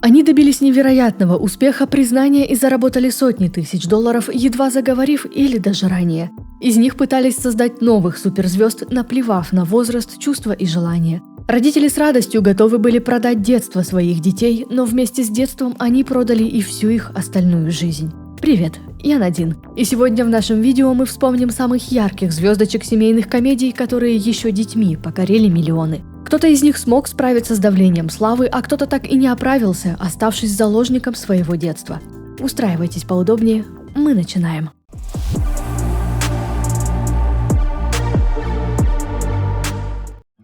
Они добились невероятного успеха, признания и заработали сотни тысяч долларов, едва заговорив или даже ранее. Из них пытались создать новых суперзвезд, наплевав на возраст, чувства и желания. Родители с радостью готовы были продать детство своих детей, но вместе с детством они продали и всю их остальную жизнь. Привет, я Надин, и сегодня в нашем видео мы вспомним самых ярких звездочек семейных комедий, которые еще детьми покорили миллионы. Кто-то из них смог справиться с давлением славы, а кто-то так и не оправился, оставшись заложником своего детства. Устраивайтесь поудобнее, мы начинаем.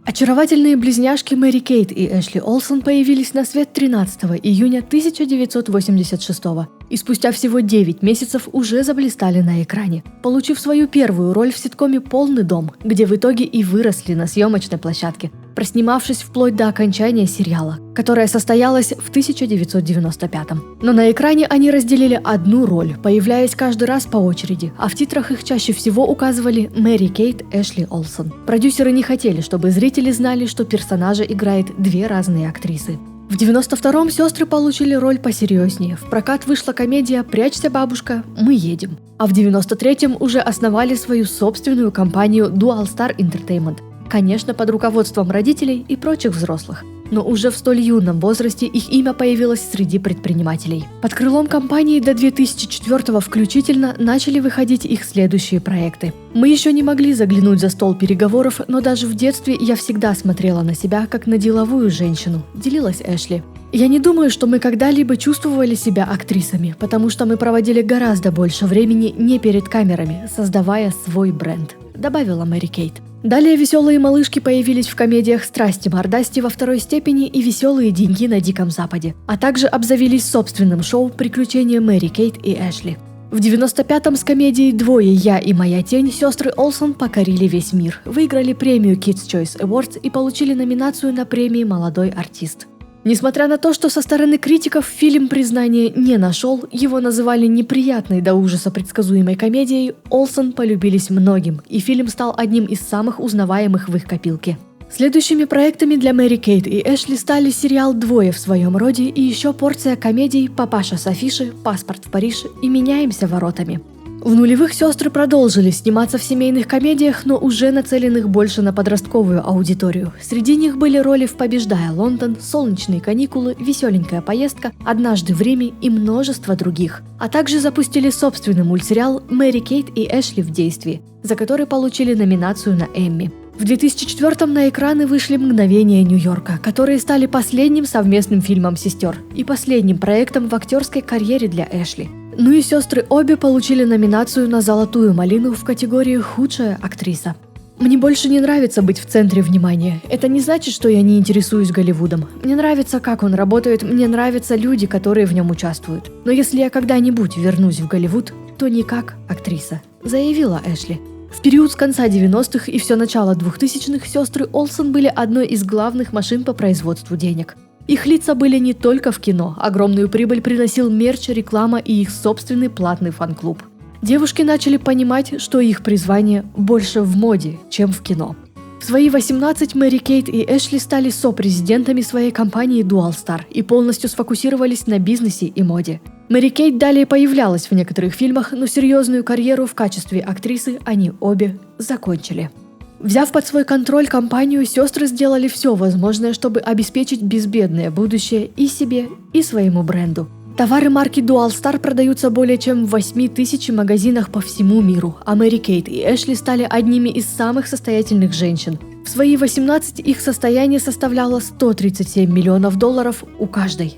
Очаровательные близняшки Мэри Кейт и Эшли Олсен появились на свет 13 июня 1986 и спустя всего 9 месяцев уже заблистали на экране, получив свою первую роль в ситкоме «Полный дом», где в итоге и выросли на съемочной площадке, проснимавшись вплоть до окончания сериала, которое состоялось в 1995. Но на экране они разделили одну роль, появляясь каждый раз по очереди, а в титрах их чаще всего указывали Мэри Кейт Эшли Олсен. Продюсеры не хотели, чтобы зрители знали, что персонажа играет две разные актрисы. В 92-м сестры получили роль посерьезнее. В прокат вышла комедия «Прячься, бабушка, мы едем». А в 93-м уже основали свою собственную компанию Dual Star Entertainment. Конечно, под руководством родителей и прочих взрослых. Но уже в столь юном возрасте их имя появилось среди предпринимателей. Под крылом компании до 2004 включительно начали выходить их следующие проекты. Мы еще не могли заглянуть за стол переговоров, но даже в детстве я всегда смотрела на себя как на деловую женщину, делилась Эшли. Я не думаю, что мы когда-либо чувствовали себя актрисами, потому что мы проводили гораздо больше времени не перед камерами, создавая свой бренд, добавила Мэри Кейт. Далее веселые малышки появились в комедиях «Страсти-мордасти» во второй степени и «Веселые деньги на Диком Западе», а также обзавелись собственным шоу «Приключения Мэри Кейт и Эшли». В 95-м с комедией «Двое, я и моя тень» сестры Олсен покорили весь мир, выиграли премию Kids Choice Awards и получили номинацию на премии «Молодой артист». Несмотря на то, что со стороны критиков фильм признания не нашел, его называли неприятной до ужаса предсказуемой комедией, Олсен полюбились многим, и фильм стал одним из самых узнаваемых в их копилке. Следующими проектами для Мэри Кейт и Эшли стали сериал «Двое в своем роде» и еще порция комедий «Папаша с афиши», «Паспорт в Париж» и «Меняемся воротами». В нулевых сестры продолжили сниматься в семейных комедиях, но уже нацеленных больше на подростковую аудиторию. Среди них были роли в «Побеждая Лондон», «Солнечные каникулы», «Веселенькая поездка», «Однажды в Риме» и множество других. А также запустили собственный мультсериал «Мэри Кейт и Эшли в действии», за который получили номинацию на Эмми. В 2004-м на экраны вышли «Мгновения Нью-Йорка», которые стали последним совместным фильмом сестер и последним проектом в актерской карьере для Эшли. Ну и сестры обе получили номинацию на «Золотую малину» в категории «Худшая актриса». Мне больше не нравится быть в центре внимания. Это не значит, что я не интересуюсь Голливудом. Мне нравится, как он работает, мне нравятся люди, которые в нем участвуют. Но если я когда-нибудь вернусь в Голливуд, то не как актриса, заявила Эшли. В период с конца 90-х и все начало 2000-х сестры Олсен были одной из главных машин по производству денег. Их лица были не только в кино, огромную прибыль приносил мерч, реклама и их собственный платный фан-клуб. Девушки начали понимать, что их призвание больше в моде, чем в кино. В свои 18 Мэри Кейт и Эшли стали сопрезидентами своей компании Dual Star и полностью сфокусировались на бизнесе и моде. Мэри Кейт далее появлялась в некоторых фильмах, но серьезную карьеру в качестве актрисы они обе закончили. Взяв под свой контроль компанию, сестры сделали все возможное, чтобы обеспечить безбедное будущее и себе, и своему бренду. Товары марки Dual Star продаются более чем в 8000 магазинах по всему миру, а Мэри Кейт и Эшли стали одними из самых состоятельных женщин. В свои 18 их состояние составляло $137 миллионов у каждой.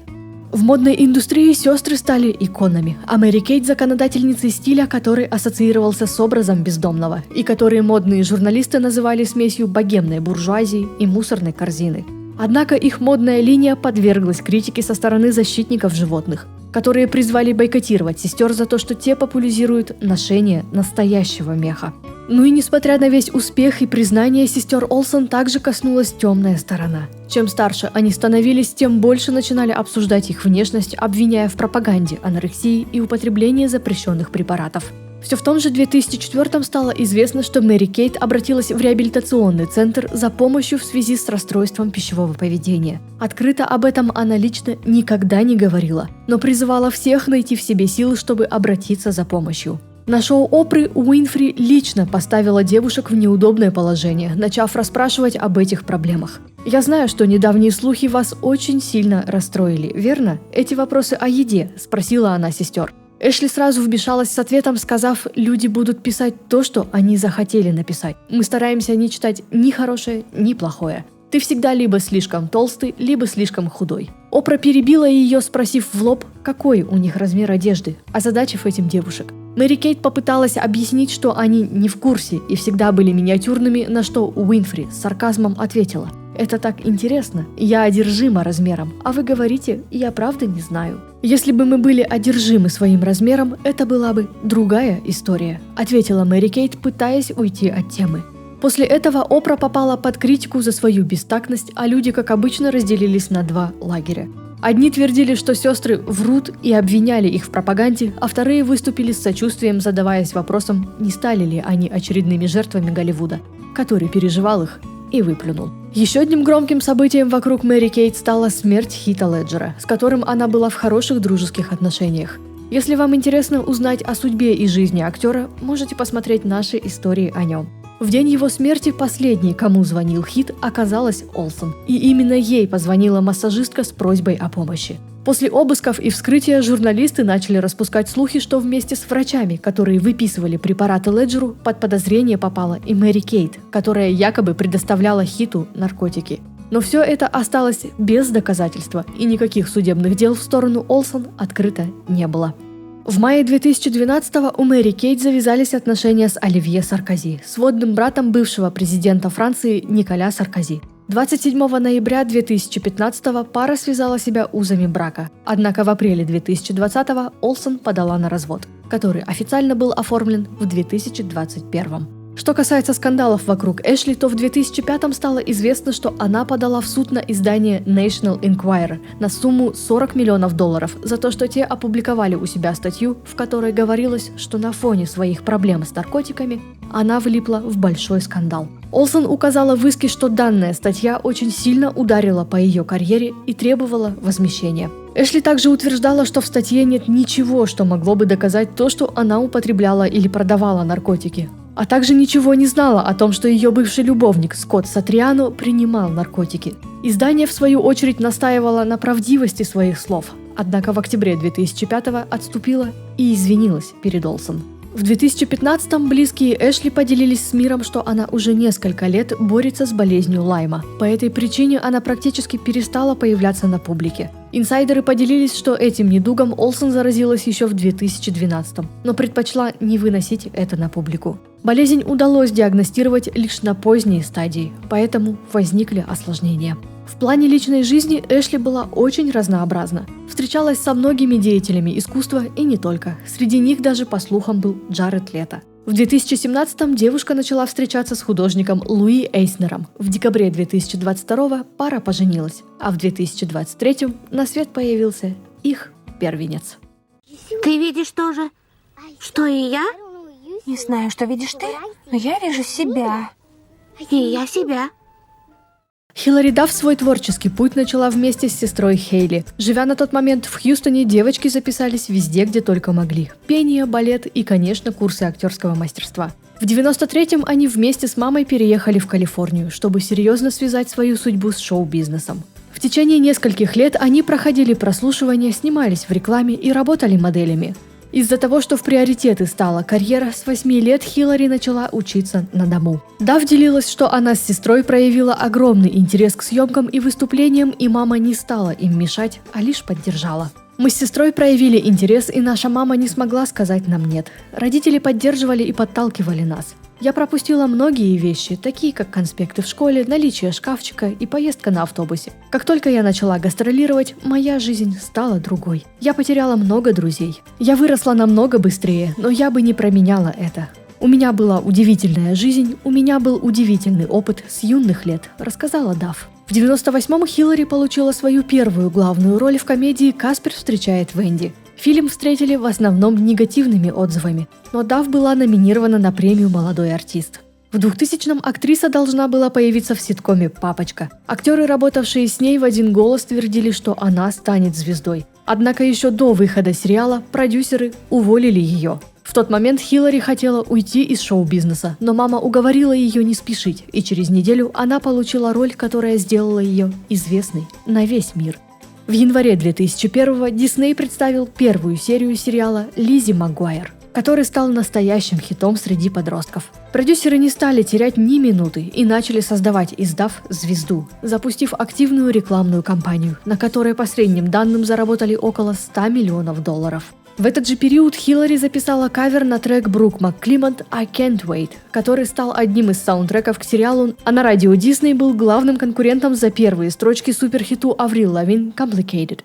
В модной индустрии сестры стали иконами, а Мэри Кейт – законодательницей стиля, который ассоциировался с образом бездомного, и который модные журналисты называли смесью богемной буржуазии и мусорной корзины. Однако их модная линия подверглась критике со стороны защитников животных, которые призвали бойкотировать сестер за то, что те популяризируют ношение настоящего меха. Ну и несмотря на весь успех и признание сестер Олсен, также коснулась темная сторона. Чем старше они становились, тем больше начинали обсуждать их внешность, обвиняя в пропаганде, анорексии и употреблении запрещенных препаратов. Все в том же 2004 стало известно, что Мэри Кейт обратилась в реабилитационный центр за помощью в связи с расстройством пищевого поведения. Открыто об этом она лично никогда не говорила, но призывала всех найти в себе силы, чтобы обратиться за помощью. На шоу Опры Уинфри лично поставила девушек в неудобное положение, начав расспрашивать об этих проблемах. «Я знаю, что недавние слухи вас очень сильно расстроили, верно? Эти вопросы о еде?» – спросила она сестер. Эшли сразу вмешалась с ответом, сказав: «Люди будут писать то, что они захотели написать. Мы стараемся не читать ни хорошее, ни плохое. Ты всегда либо слишком толстый, либо слишком худой». Опра перебила ее, спросив в лоб, какой у них размер одежды, озадачив этим девушек. Мэри Кейт попыталась объяснить, что они не в курсе и всегда были миниатюрными, на что Уинфри с сарказмом ответила: «Это так интересно, я одержима размером, а вы говорите, я правда не знаю». «Если бы мы были одержимы своим размером, это была бы другая история», ответила Мэри Кейт, пытаясь уйти от темы. После этого Опра попала под критику за свою бестактность, а люди, как обычно, разделились на два лагеря. Одни твердили, что сестры врут и обвиняли их в пропаганде, а вторые выступили с сочувствием, задаваясь вопросом, не стали ли они очередными жертвами Голливуда, который переживал их и выплюнул. Еще одним громким событием вокруг Мэри Кейт стала смерть Хита Леджера, с которым она была в хороших дружеских отношениях. Если вам интересно узнать о судьбе и жизни актера, можете посмотреть наши истории о нем. В день его смерти последней, кому звонил Хит, оказалась Олсен. И именно ей позвонила массажистка с просьбой о помощи. После обысков и вскрытия журналисты начали распускать слухи, что вместе с врачами, которые выписывали препараты Леджеру, под подозрение попала и Мэри Кейт, которая якобы предоставляла Хиту наркотики. Но все это осталось без доказательства, и никаких судебных дел в сторону Олсен открыто не было. В мае 2012-го у Мэри Кейт завязались отношения с Оливье Саркози, сводным братом бывшего президента Франции Николя Саркози. 27 ноября 2015-го пара связала себя узами брака, однако в апреле 2020-го Олсен подала на развод, который официально был оформлен в 2021. Что касается скандалов вокруг Эшли, то в 2005-м стало известно, что она подала в суд на издание National Enquirer на сумму $40 миллионов за то, что те опубликовали у себя статью, в которой говорилось, что на фоне своих проблем с наркотиками она влипла в большой скандал. Олсен указала в иске, что данная статья очень сильно ударила по ее карьере и требовала возмещения. Эшли также утверждала, что в статье нет ничего, что могло бы доказать то, что она употребляла или продавала наркотики. А также ничего не знала о том, что ее бывший любовник Скотт Сатриано принимал наркотики. Издание, в свою очередь, настаивало на правдивости своих слов, однако в октябре 2005-го отступило и извинилась перед Олсен. В 2015-м близкие Эшли поделились с миром, что она уже несколько лет борется с болезнью Лайма. По этой причине она практически перестала появляться на публике. Инсайдеры поделились, что этим недугом Олсен заразилась еще в 2012-м, но предпочла не выносить это на публику. Болезнь удалось диагностировать лишь на поздней стадии, поэтому возникли осложнения. В плане личной жизни Эшли была очень разнообразна. Встречалась со многими деятелями искусства и не только. Среди них даже, по слухам, был Джаред Лето. В 2017-м девушка начала встречаться с художником Луи Эйснером. В декабре 2022-го пара поженилась, а в 2023-м на свет появился их первенец. Ты видишь то же, что и я? Не знаю, что видишь ты, но я вижу себя. И я себя. Хилари Дафф свой творческий путь начала вместе с сестрой Хейли. Живя на тот момент в Хьюстоне, девочки записались везде, где только могли. Пение, балет и, конечно, курсы актерского мастерства. В 93-м они вместе с мамой переехали в Калифорнию, чтобы серьезно связать свою судьбу с шоу-бизнесом. В течение нескольких лет они проходили прослушивания, снимались в рекламе и работали моделями. Из-за того, что в приоритеты стала карьера, с 8 лет Хилари начала учиться на дому. Дафф делилась, что она с сестрой проявила огромный интерес к съемкам и выступлениям, и мама не стала им мешать, а лишь поддержала. Мы с сестрой проявили интерес, и наша мама не смогла сказать нам «нет». Родители поддерживали и подталкивали нас. Я пропустила многие вещи, такие как конспекты в школе, наличие шкафчика и поездка на автобусе. Как только я начала гастролировать, моя жизнь стала другой. Я потеряла много друзей. Я выросла намного быстрее, но я бы не променяла это. У меня была удивительная жизнь, у меня был удивительный опыт с юных лет, рассказала Дафф. В 98-м Хилари получила свою первую главную роль в комедии «Каспер встречает Венди». Фильм встретили в основном негативными отзывами, но Дав была номинирована на премию «Молодой артист». В 2000-м актриса должна была появиться в ситкоме «Папочка». Актеры, работавшие с ней, в один голос твердили, что она станет звездой. Однако еще до выхода сериала продюсеры уволили ее. В тот момент Хиллари хотела уйти из шоу-бизнеса, но мама уговорила ее не спешить, и через неделю она получила роль, которая сделала ее известной на весь мир. В январе 2001-го Дисней представил первую серию сериала «Лиззи Магуайр», который стал настоящим хитом среди подростков. Продюсеры не стали терять ни минуты и начали создавать из Дав звезду, запустив активную рекламную кампанию, на которой по средним данным заработали около $100 миллионов. В этот же период Хиллари записала кавер на трек Брук МакКлимонт «I Can't Wait», который стал одним из саундтреков к сериалу, а на радио Дисней был главным конкурентом за первые строчки суперхиту Аврил Лавин «Complicated».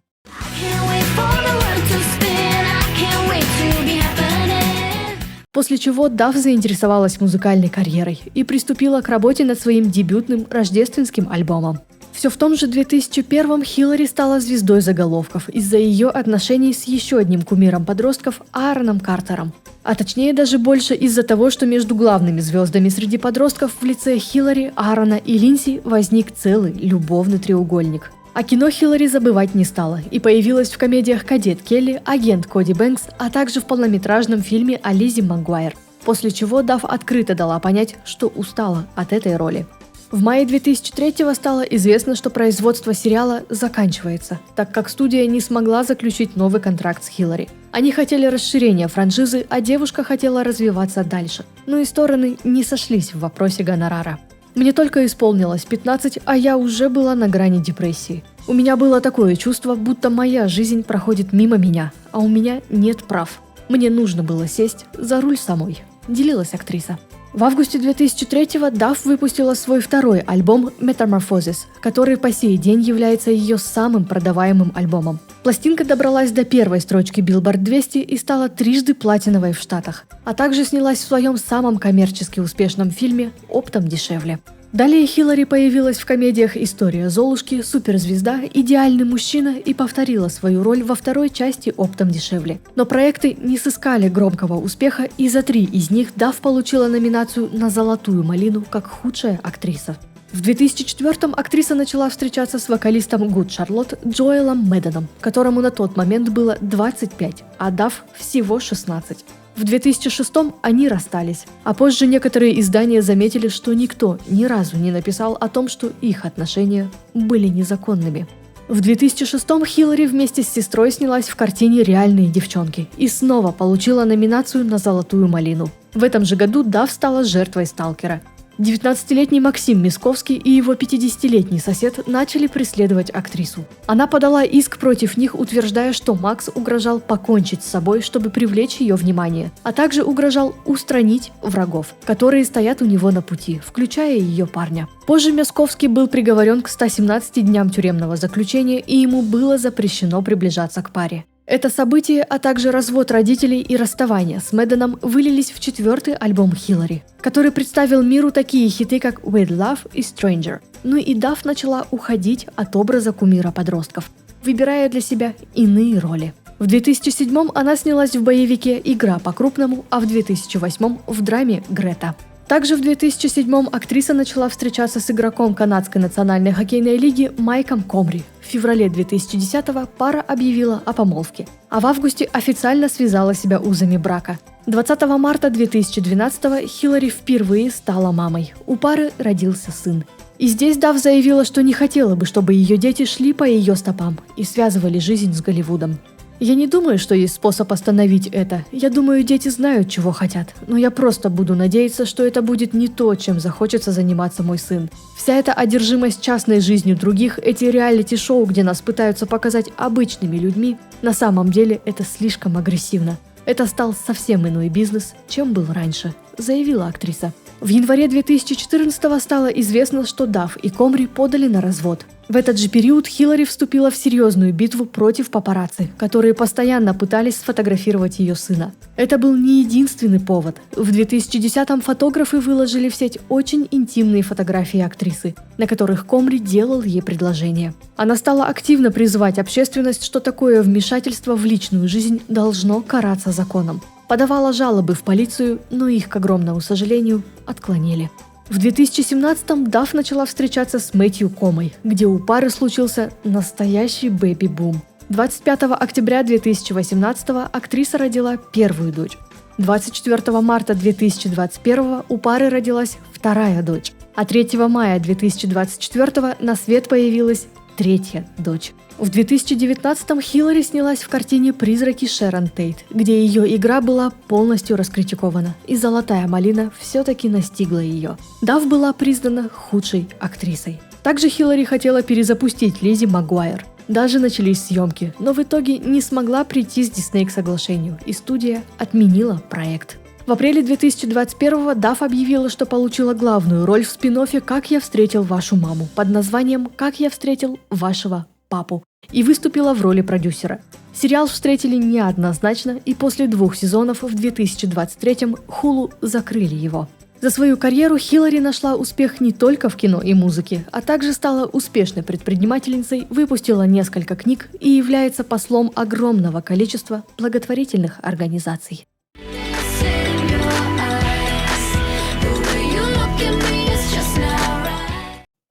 После чего Дав заинтересовалась музыкальной карьерой и приступила к работе над своим дебютным рождественским альбомом. Все в том же 2001-м Хиллари стала звездой заголовков из-за ее отношений с еще одним кумиром подростков Аароном Картером. А точнее даже больше из-за того, что между главными звездами среди подростков в лице Хиллари, Аарона и Линдси возник целый любовный треугольник. О кино Хиллари забывать не стала и появилась в комедиях «Кадет Келли», «Агент Коди Бэнкс», а также в полнометражном фильме о Лиззи Магуайр, после чего Дав открыто дала понять, что устала от этой роли. В мае 2003-го стало известно, что производство сериала заканчивается, так как студия не смогла заключить новый контракт с Хиллари. Они хотели расширения франшизы, а девушка хотела развиваться дальше, но и стороны не сошлись в вопросе гонорара. Мне только исполнилось 15, а я уже была на грани депрессии. У меня было такое чувство, будто моя жизнь проходит мимо меня, а у меня нет прав. Мне нужно было сесть за руль самой, делилась актриса. В августе 2003-го Дав выпустила свой второй альбом «Metamorphosis», который по сей день является ее самым продаваемым альбомом. Пластинка добралась до первой строчки Billboard 200 и стала трижды платиновой в Штатах, а также снялась в своем самом коммерчески успешном фильме «Оптом дешевле». Далее Хиллари появилась в комедиях «История Золушки», «Суперзвезда», «Идеальный мужчина» и повторила свою роль во второй части «Оптом дешевле». Но проекты не сыскали громкого успеха, и за 3 из них Дав получила номинацию на «Золотую малину» как худшая актриса. В 2004-м актриса начала встречаться с вокалистом Good Charlotte Джоэлом Мэдденом, которому на тот момент было 25, а Дав всего 16. В 2006-м они расстались, а позже некоторые издания заметили, что никто ни разу не написал о том, что их отношения были незаконными. В 2006-м Хиллари вместе с сестрой снялась в картине «Реальные девчонки» и снова получила номинацию на «Золотую малину». В этом же году Дав стала жертвой сталкера. 19-летний Максим Мисковский и его 50-летний сосед начали преследовать актрису. Она подала иск против них, утверждая, что Макс угрожал покончить с собой, чтобы привлечь ее внимание, а также угрожал устранить врагов, которые стоят у него на пути, включая ее парня. Позже Мисковский был приговорен к 117 дням тюремного заключения, и ему было запрещено приближаться к паре. Это событие, а также развод родителей и расставание с Мэдденом вылились в 4-й альбом Хиллари, который представил миру такие хиты, как «With Love» и «Stranger». Ну и Дав начала уходить от образа кумира подростков, выбирая для себя иные роли. В 2007-м она снялась в боевике «Игра по-крупному», а в 2008-м в драме «Грета». Также в 2007-м актриса начала встречаться с игроком Канадской национальной хоккейной лиги Майком Комри. В феврале 2010-го пара объявила о помолвке, а в августе официально связала себя узами брака. 20 марта 2012-го Хиллари впервые стала мамой. У пары родился сын. И здесь Дав заявила, что не хотела бы, чтобы ее дети шли по ее стопам и связывали жизнь с Голливудом. Я не думаю, что есть способ остановить это. Я думаю, дети знают, чего хотят. Но я просто буду надеяться, что это будет не то, чем захочется заниматься мой сын. Вся эта одержимость частной жизнью других, эти реалити-шоу, где нас пытаются показать обычными людьми, на самом деле это слишком агрессивно. Это стал совсем иной бизнес, чем был раньше, заявила актриса. В январе 2014 стало известно, что Дафф и Комри подали на развод. В этот же период Хиллари вступила в серьезную битву против папарацци, которые постоянно пытались сфотографировать ее сына. Это был не единственный повод. В 2010-м фотографы выложили в сеть очень интимные фотографии актрисы, на которых Комри делал ей предложение. Она стала активно призывать общественность, что такое вмешательство в личную жизнь должно караться законом. Подавала жалобы в полицию, но их, к огромному сожалению, отклонили. В 2017-м Дафф начала встречаться с Мэтью Комой, где у пары случился настоящий бэби-бум. 25 октября 2018-го актриса родила первую дочь. 24 марта 2021 у пары родилась вторая дочь, а 3 мая 2024 на свет появилась третья дочь. В 2019-м Хиллари снялась в картине «Призраки Шэрон Тейт», где ее игра была полностью раскритикована, и «Золотая малина» все-таки настигла ее. Дафф была признана худшей актрисой. Также Хиллари хотела перезапустить Лиззи Магуайр. Даже начались съемки, но в итоге не смогла прийти с Дисней к соглашению, и студия отменила проект. В апреле 2021-го Дафф объявила, что получила главную роль в спин-оффе «Как я встретил вашу маму» под названием «Как я встретил вашего папу» и выступила в роли продюсера. Сериал встретили неоднозначно, и после 2 сезонов в 2023-м Hulu закрыли его. За свою карьеру Хиллари нашла успех не только в кино и музыке, а также стала успешной предпринимательницей, выпустила несколько книг и является послом огромного количества благотворительных организаций.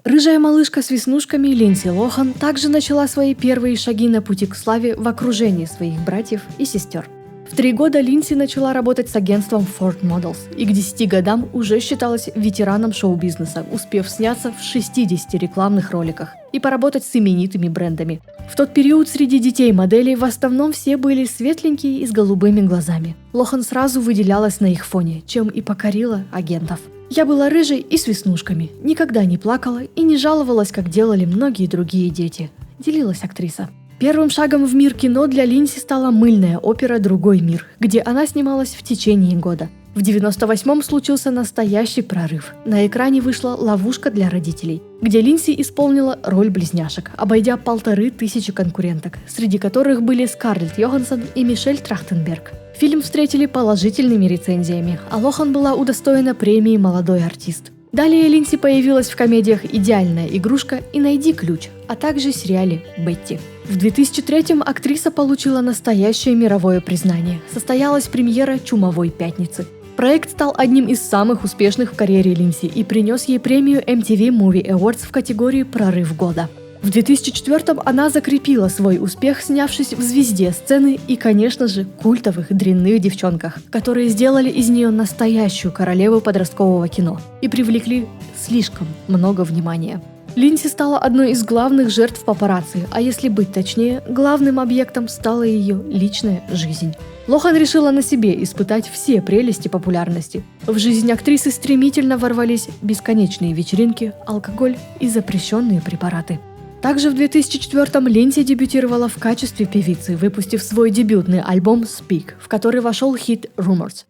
Рыжая малышка с веснушками Линдси Лохан также начала свои первые шаги на пути к славе в окружении своих братьев и сестер. В 3 года Линдси начала работать с агентством Ford Models и к 10 годам уже считалась ветераном шоу-бизнеса, успев сняться в 60 рекламных роликах и поработать с именитыми брендами. В тот период среди детей моделей в основном все были светленькие и с голубыми глазами. Лохан сразу выделялась на их фоне, чем и покорила агентов. «Я была рыжей и с веснушками, никогда не плакала и не жаловалась, как делали многие другие дети», – делилась актриса. Первым шагом в мир кино для Линдси стала мыльная опера «Другой мир», где она снималась в течение года. В 98-м случился настоящий прорыв. На экране вышла «Ловушка для родителей», где Линдси исполнила роль близняшек, обойдя 1500 конкуренток, среди которых были Скарлетт Йоханссон и Мишель Трахтенберг. Фильм встретили положительными рецензиями, а Лохан была удостоена премии «Молодой артист». Далее Линдси появилась в комедиях «Идеальная игрушка» и «Найди ключ», а также в сериале «Бетти». В 2003-м актриса получила настоящее мировое признание. Состоялась премьера «Чумовой пятницы». Проект стал одним из самых успешных в карьере Линдси и принес ей премию MTV Movie Awards в категории «Прорыв года». В 2004-м она закрепила свой успех, снявшись в «Звезде сцены» и, конечно же, культовых «Дрянных девчонках», которые сделали из нее настоящую королеву подросткового кино и привлекли слишком много внимания. Линдси стала одной из главных жертв папарацци, а если быть точнее, главным объектом стала ее личная жизнь. Лохан решила на себе испытать все прелести популярности. В жизнь актрисы стремительно ворвались бесконечные вечеринки, алкоголь и запрещенные препараты. Также в 2004-м Линдси дебютировала в качестве певицы, выпустив свой дебютный альбом «Speak», в который вошел хит «Rumors».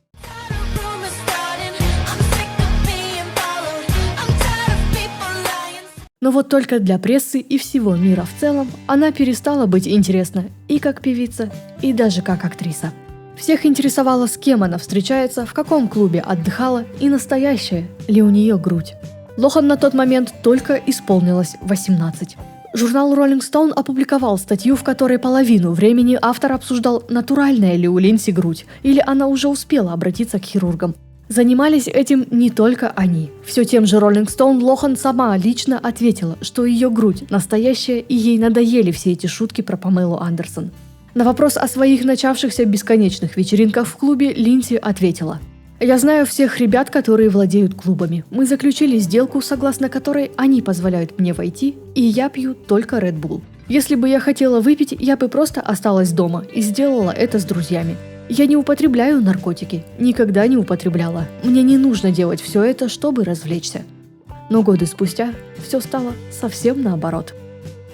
Но вот только для прессы и всего мира в целом она перестала быть интересна и как певица, и даже как актриса. Всех интересовало, с кем она встречается, в каком клубе отдыхала и настоящая ли у нее грудь. Лохан на тот момент только исполнилось 18. Журнал Rolling Stone опубликовал статью, в которой половину времени автор обсуждал, натуральная ли у Линдси грудь, или она уже успела обратиться к хирургам. Занимались этим не только они. Все тем же Rolling Stone Лохан сама лично ответила, что ее грудь настоящая и ей надоели все эти шутки про Памелу Андерсон. На вопрос о своих начавшихся бесконечных вечеринках в клубе Линдси ответила: «Я знаю всех ребят, которые владеют клубами. Мы заключили сделку, согласно которой они позволяют мне войти, и я пью только Red Bull. Если бы я хотела выпить, я бы просто осталась дома и сделала это с друзьями. Я не употребляю наркотики, никогда не употребляла. Мне не нужно делать все это, чтобы развлечься». Но годы спустя все стало совсем наоборот.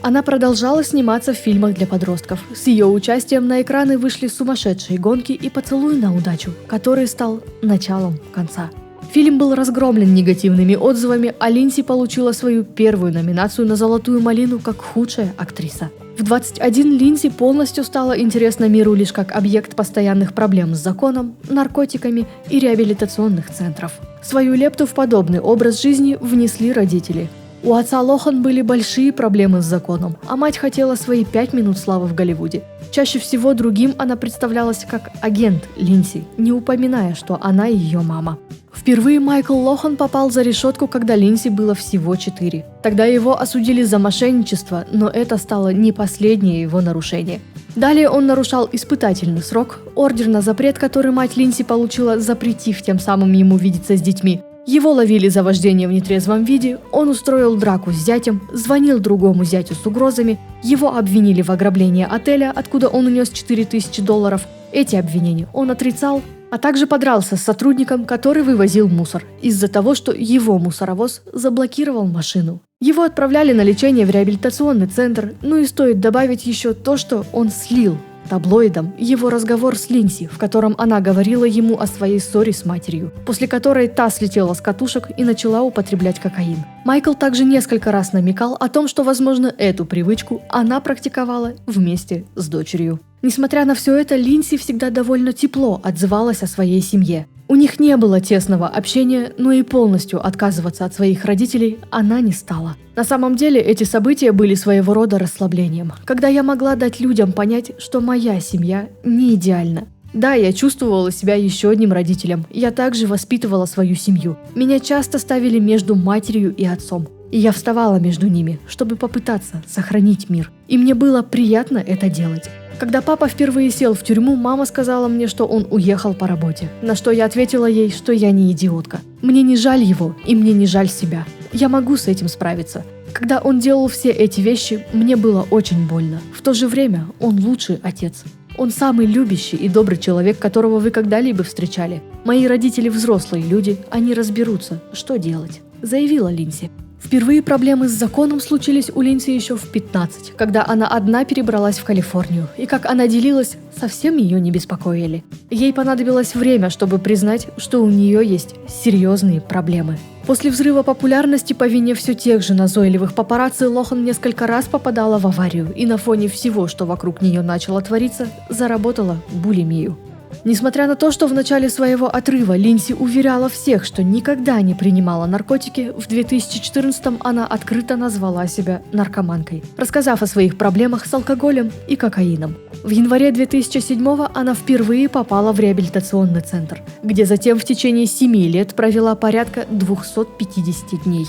Она продолжала сниматься в фильмах для подростков. С ее участием на экраны вышли «Сумасшедшие гонки» и «Поцелуй на удачу», который стал началом конца. Фильм был разгромлен негативными отзывами, а Линдси получила свою первую номинацию на «Золотую малину» как худшая актриса. В 21 Линдси полностью стала интересна миру лишь как объект постоянных проблем с законом, наркотиками и реабилитационных центров. Свою лепту в подобный образ жизни внесли родители. У отца Лохан были большие проблемы с законом, а мать хотела свои 5 минут славы в Голливуде. Чаще всего другим она представлялась как агент Линдси, не упоминая, что она ее мама. Впервые Майкл Лохан попал за решетку, когда Линдси было всего 4. Тогда его осудили за мошенничество, но это стало не последнее его нарушение. Далее он нарушал испытательный срок, ордер на запрет, который мать Линдси получила, запретив тем самым ему видеться с детьми. Его ловили за вождение в нетрезвом виде, он устроил драку с зятем, звонил другому зятю с угрозами, его обвинили в ограблении отеля, откуда он унес $4000. Эти обвинения он отрицал, а также подрался с сотрудником, который вывозил мусор, из-за того, что его мусоровоз заблокировал машину. Его отправляли на лечение в реабилитационный центр, ну и стоит добавить еще то, что он слил таблоидом его разговор с Линдси, в котором она говорила ему о своей ссоре с матерью, после которой та слетела с катушек и начала употреблять кокаин. Майкл также несколько раз намекал о том, что, возможно, эту привычку она практиковала вместе с дочерью. Несмотря на все это, Линдси всегда довольно тепло отзывалась о своей семье. У них не было тесного общения, но и полностью отказываться от своих родителей она не стала. На самом деле эти события были своего рода расслаблением, когда я могла дать людям понять, что моя семья не идеальна. Да, я чувствовала себя еще одним родителем, я также воспитывала свою семью. Меня часто ставили между матерью и отцом, и я вставала между ними, чтобы попытаться сохранить мир. И мне было приятно это делать. Когда папа впервые сел в тюрьму, мама сказала мне, что он уехал по работе, на что я ответила ей, что я не идиотка. Мне не жаль его, и мне не жаль себя. Я могу с этим справиться. Когда он делал все эти вещи, мне было очень больно. В то же время он лучший отец. Он самый любящий и добрый человек, которого вы когда-либо встречали. Мои родители взрослые люди, они разберутся, что делать, заявила Линдси. Впервые проблемы с законом случились у Линдси еще в 15, когда она одна перебралась в Калифорнию, и, как она делилась, совсем ее не беспокоили. Ей понадобилось время, чтобы признать, что у нее есть серьезные проблемы. После взрыва популярности по вине все тех же назойливых папарацци Лохан несколько раз попадала в аварию и на фоне всего, что вокруг нее начало твориться, заработала булимию. Несмотря на то, что в начале своего отрыва Линдси уверяла всех, что никогда не принимала наркотики, в 2014-м она открыто назвала себя наркоманкой, рассказав о своих проблемах с алкоголем и кокаином. В январе 2007-го она впервые попала в реабилитационный центр, где затем в течение 7 лет провела порядка 250 дней.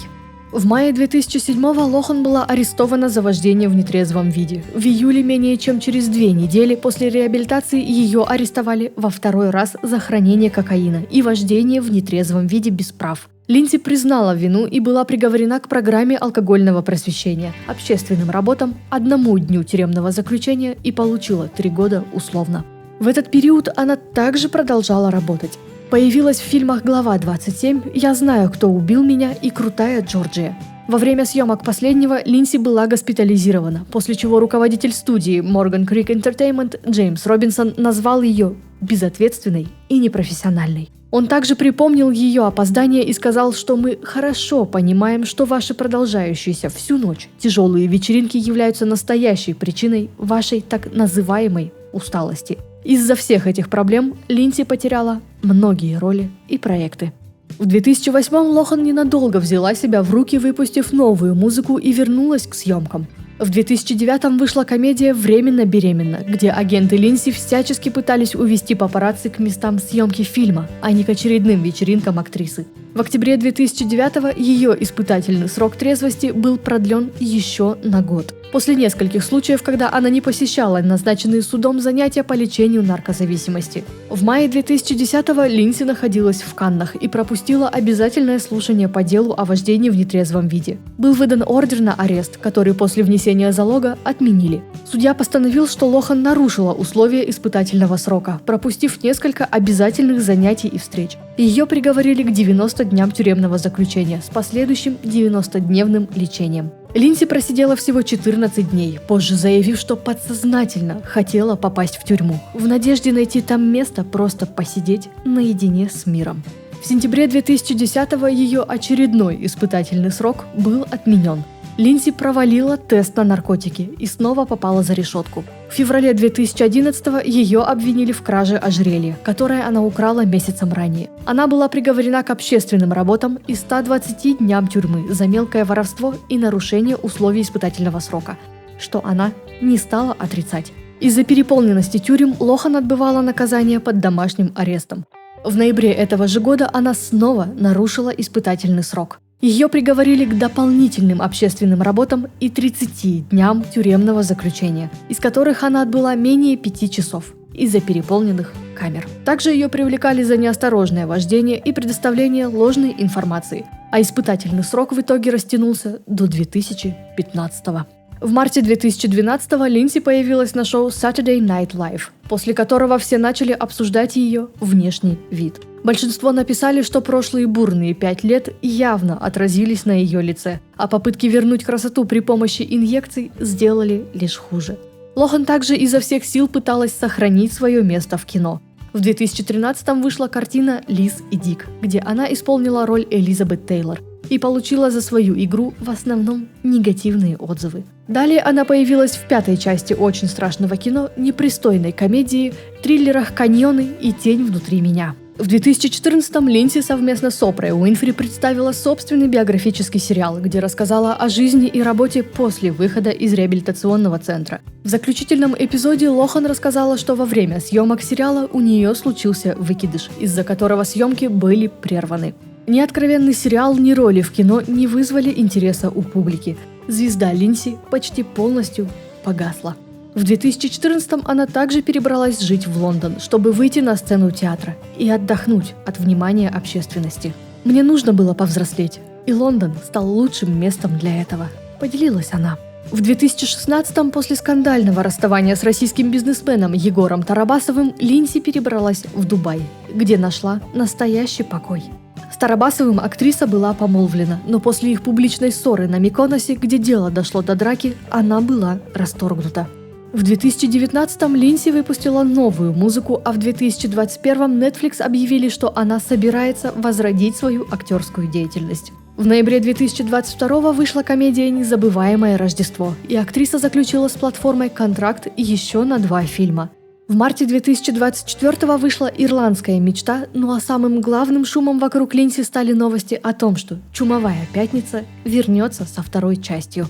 В мае 2007-го Лохан была арестована за вождение в нетрезвом виде. В июле, менее чем через 2 недели после реабилитации, ее арестовали во 2-й раз за хранение кокаина и вождение в нетрезвом виде без прав. Линдси признала вину и была приговорена к программе алкогольного просвещения, общественным работам, 1 дню тюремного заключения и получила 3 года условно. В этот период она также продолжала работать. Появилась в фильмах «Глава 27», «Я знаю, кто убил меня» и «Крутая Джорджия». Во время съемок последнего Линдси была госпитализирована, после чего руководитель студии Morgan Creek Entertainment Джеймс Робинсон назвал ее безответственной и непрофессиональной. Он также припомнил ее опоздание и сказал, что мы хорошо понимаем, что ваши продолжающиеся всю ночь тяжелые вечеринки являются настоящей причиной вашей так называемой усталости. Из-за всех этих проблем Линдси потеряла многие роли и проекты. В 2008-м Лохан ненадолго взяла себя в руки, выпустив новую музыку и вернулась к съемкам. В 2009-м вышла комедия «Временно беременна», где агенты Линдси всячески пытались увести папарацци к местам съемки фильма, а не к очередным вечеринкам актрисы. В октябре 2009-го ее испытательный срок трезвости был продлен еще на год. После нескольких случаев, когда она не посещала назначенные судом занятия по лечению наркозависимости. В мае 2010-го Линдси находилась в Каннах и пропустила обязательное слушание по делу о вождении в нетрезвом виде. Был выдан ордер на арест, который после внесения залога отменили. Судья постановил, что Лохан нарушила условия испытательного срока, пропустив несколько обязательных занятий и встреч. Ее приговорили к 90 дням тюремного заключения с последующим 90-дневным лечением. Линдси просидела всего 14 дней, позже заявив, что подсознательно хотела попасть в тюрьму, в надежде найти там место просто посидеть наедине с миром. В сентябре 2010-го ее очередной испытательный срок был отменен. Линдси провалила тест на наркотики и снова попала за решетку. В феврале 2011-го ее обвинили в краже ожерелья, которое она украла месяцем ранее. Она была приговорена к общественным работам и 120 дням тюрьмы за мелкое воровство и нарушение условий испытательного срока, что она не стала отрицать. Из-за переполненности тюрем Лохан отбывала наказание под домашним арестом. В ноябре этого же года она снова нарушила испытательный срок. Ее приговорили к дополнительным общественным работам и 30 дням тюремного заключения, из которых она отбыла менее 5 часов из-за переполненных камер. Также ее привлекали за неосторожное вождение и предоставление ложной информации, а испытательный срок в итоге растянулся до 2015 года. В марте 2012-го Линдси появилась на шоу Saturday Night Live, после которого все начали обсуждать ее внешний вид. Большинство написали, что прошлые бурные 5 лет явно отразились на ее лице, а попытки вернуть красоту при помощи инъекций сделали лишь хуже. Лохан также изо всех сил пыталась сохранить свое место в кино. В 2013-м вышла картина «Лиз и Дик», где она исполнила роль Элизабет Тейлор и получила за свою игру в основном негативные отзывы. Далее она появилась в 5-й части очень страшного кино, непристойной комедии, триллерах «Каньоны» и «Тень внутри меня». В 2014-м Линдси совместно с Опрой Уинфри представила собственный биографический сериал, где рассказала о жизни и работе после выхода из реабилитационного центра. В заключительном эпизоде Лохан рассказала, что во время съемок сериала у нее случился выкидыш, из-за которого съемки были прерваны. Ни откровенный сериал, ни роли в кино не вызвали интереса у публики. Звезда Линдси почти полностью погасла. В 2014-м она также перебралась жить в Лондон, чтобы выйти на сцену театра и отдохнуть от внимания общественности. «Мне нужно было повзрослеть, и Лондон стал лучшим местом для этого», – поделилась она. В 2016-м, после скандального расставания с российским бизнесменом Егором Тарабасовым, Линдси перебралась в Дубай, где нашла настоящий покой. С Тарабасовым актриса была помолвлена, но после их публичной ссоры на Миконосе, где дело дошло до драки, она была расторгнута. В 2019-м Линдси выпустила новую музыку, а в 2021-м Netflix объявили, что она собирается возродить свою актерскую деятельность. В ноябре 2022-го вышла комедия «Незабываемое Рождество», и актриса заключила с платформой контракт еще на 2 фильма. В марте 2024-го вышла «Ирландская мечта», ну а самым главным шумом вокруг Линдси стали новости о том, что «Чумовая пятница» вернется со 2-й частью.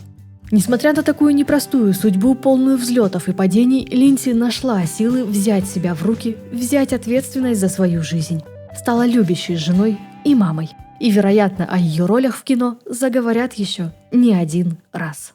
Несмотря на такую непростую судьбу, полную взлетов и падений, Линдси нашла силы взять себя в руки, взять ответственность за свою жизнь. Стала любящей женой и мамой. И, вероятно, о ее ролях в кино заговорят еще не один раз.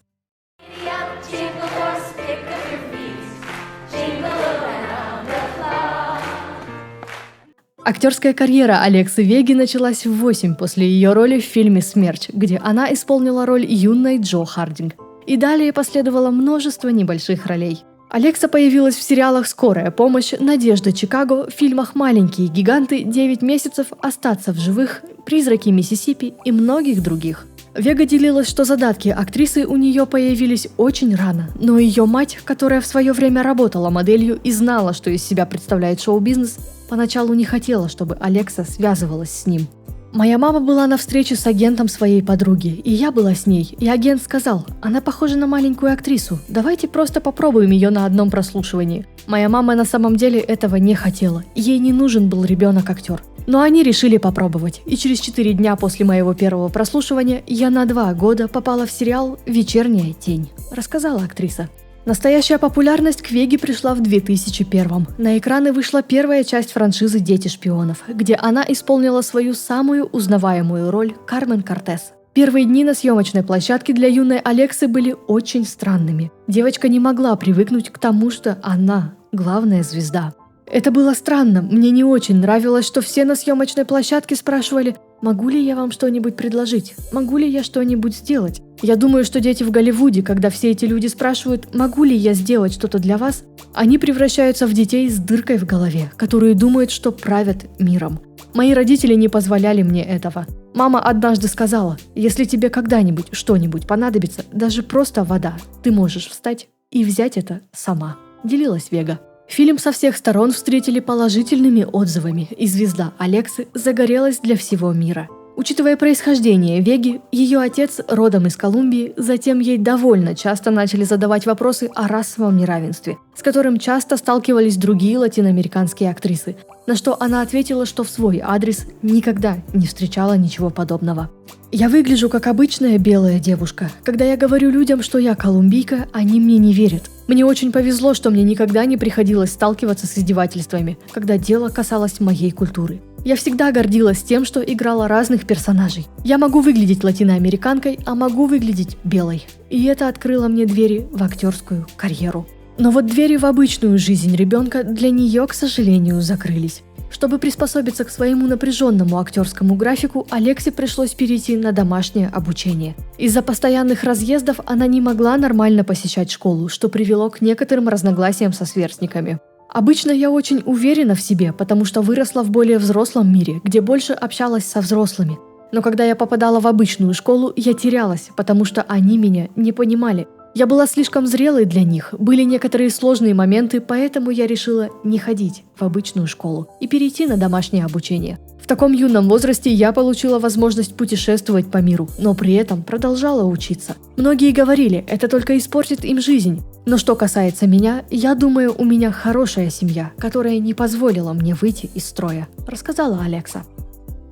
Актерская карьера Алексы Веги началась в 8 после ее роли в фильме «Смерч», где она исполнила роль юной Джо Хардинг. И далее последовало множество небольших ролей. Алекса появилась в сериалах «Скорая помощь», «Надежда Чикаго», в фильмах «Маленькие гиганты», «9 месяцев», «Остаться в живых», «Призраки Миссисипи» и многих других. Вега делилась, что задатки актрисы у нее появились очень рано, но ее мать, которая в свое время работала моделью и знала, что из себя представляет шоу-бизнес, поначалу не хотела, чтобы Алекса связывалась с ним. «Моя мама была на встрече с агентом своей подруги, и я была с ней, и агент сказал, она похожа на маленькую актрису, давайте просто попробуем ее на одном прослушивании». Моя мама на самом деле этого не хотела, ей не нужен был ребенок-актер. Но они решили попробовать, и через 4 дня после моего первого прослушивания я на 2 года попала в сериал «Вечерняя тень», рассказала актриса. Настоящая популярность к Веге пришла в 2001-м. На экраны вышла первая часть франшизы «Дети шпионов», где она исполнила свою самую узнаваемую роль Кармен Кортес. Первые дни на съемочной площадке для юной Алексы были очень странными. Девочка не могла привыкнуть к тому, что она главная звезда. Это было странно, мне не очень нравилось, что все на съемочной площадке спрашивали: «Могу ли я вам что-нибудь предложить? Могу ли я что-нибудь сделать?» Я думаю, что дети в Голливуде, когда все эти люди спрашивают: «Могу ли я сделать что-то для вас?», они превращаются в детей с дыркой в голове, которые думают, что правят миром. Мои родители не позволяли мне этого. Мама однажды сказала: «Если тебе когда-нибудь что-нибудь понадобится, даже просто вода, ты можешь встать и взять это сама», — делилась Вега. Фильм со всех сторон встретили положительными отзывами, и звезда Алексы загорелась для всего мира. Учитывая происхождение Веги, ее отец родом из Колумбии, затем ей довольно часто начали задавать вопросы о расовом неравенстве, с которым часто сталкивались другие латиноамериканские актрисы, на что она ответила, что в свой адрес никогда не встречала ничего подобного. «Я выгляжу как обычная белая девушка. Когда я говорю людям, что я колумбийка, они мне не верят. Мне очень повезло, что мне никогда не приходилось сталкиваться с издевательствами, когда дело касалось моей культуры. Я всегда гордилась тем, что играла разных персонажей. Я могу выглядеть латиноамериканкой, а могу выглядеть белой. И это открыло мне двери в актерскую карьеру». Но вот двери в обычную жизнь ребенка для нее, к сожалению, закрылись. Чтобы приспособиться к своему напряженному актерскому графику, Алексе пришлось перейти на домашнее обучение. Из-за постоянных разъездов она не могла нормально посещать школу, что привело к некоторым разногласиям со сверстниками. Обычно я очень уверена в себе, потому что выросла в более взрослом мире, где больше общалась со взрослыми. Но когда я попадала в обычную школу, я терялась, потому что они меня не понимали. Я была слишком зрелой для них, были некоторые сложные моменты, поэтому я решила не ходить в обычную школу и перейти на домашнее обучение. В таком юном возрасте я получила возможность путешествовать по миру, но при этом продолжала учиться. Многие говорили, это только испортит им жизнь. Но что касается меня, я думаю, у меня хорошая семья, которая не позволила мне выйти из строя, рассказала Алекса.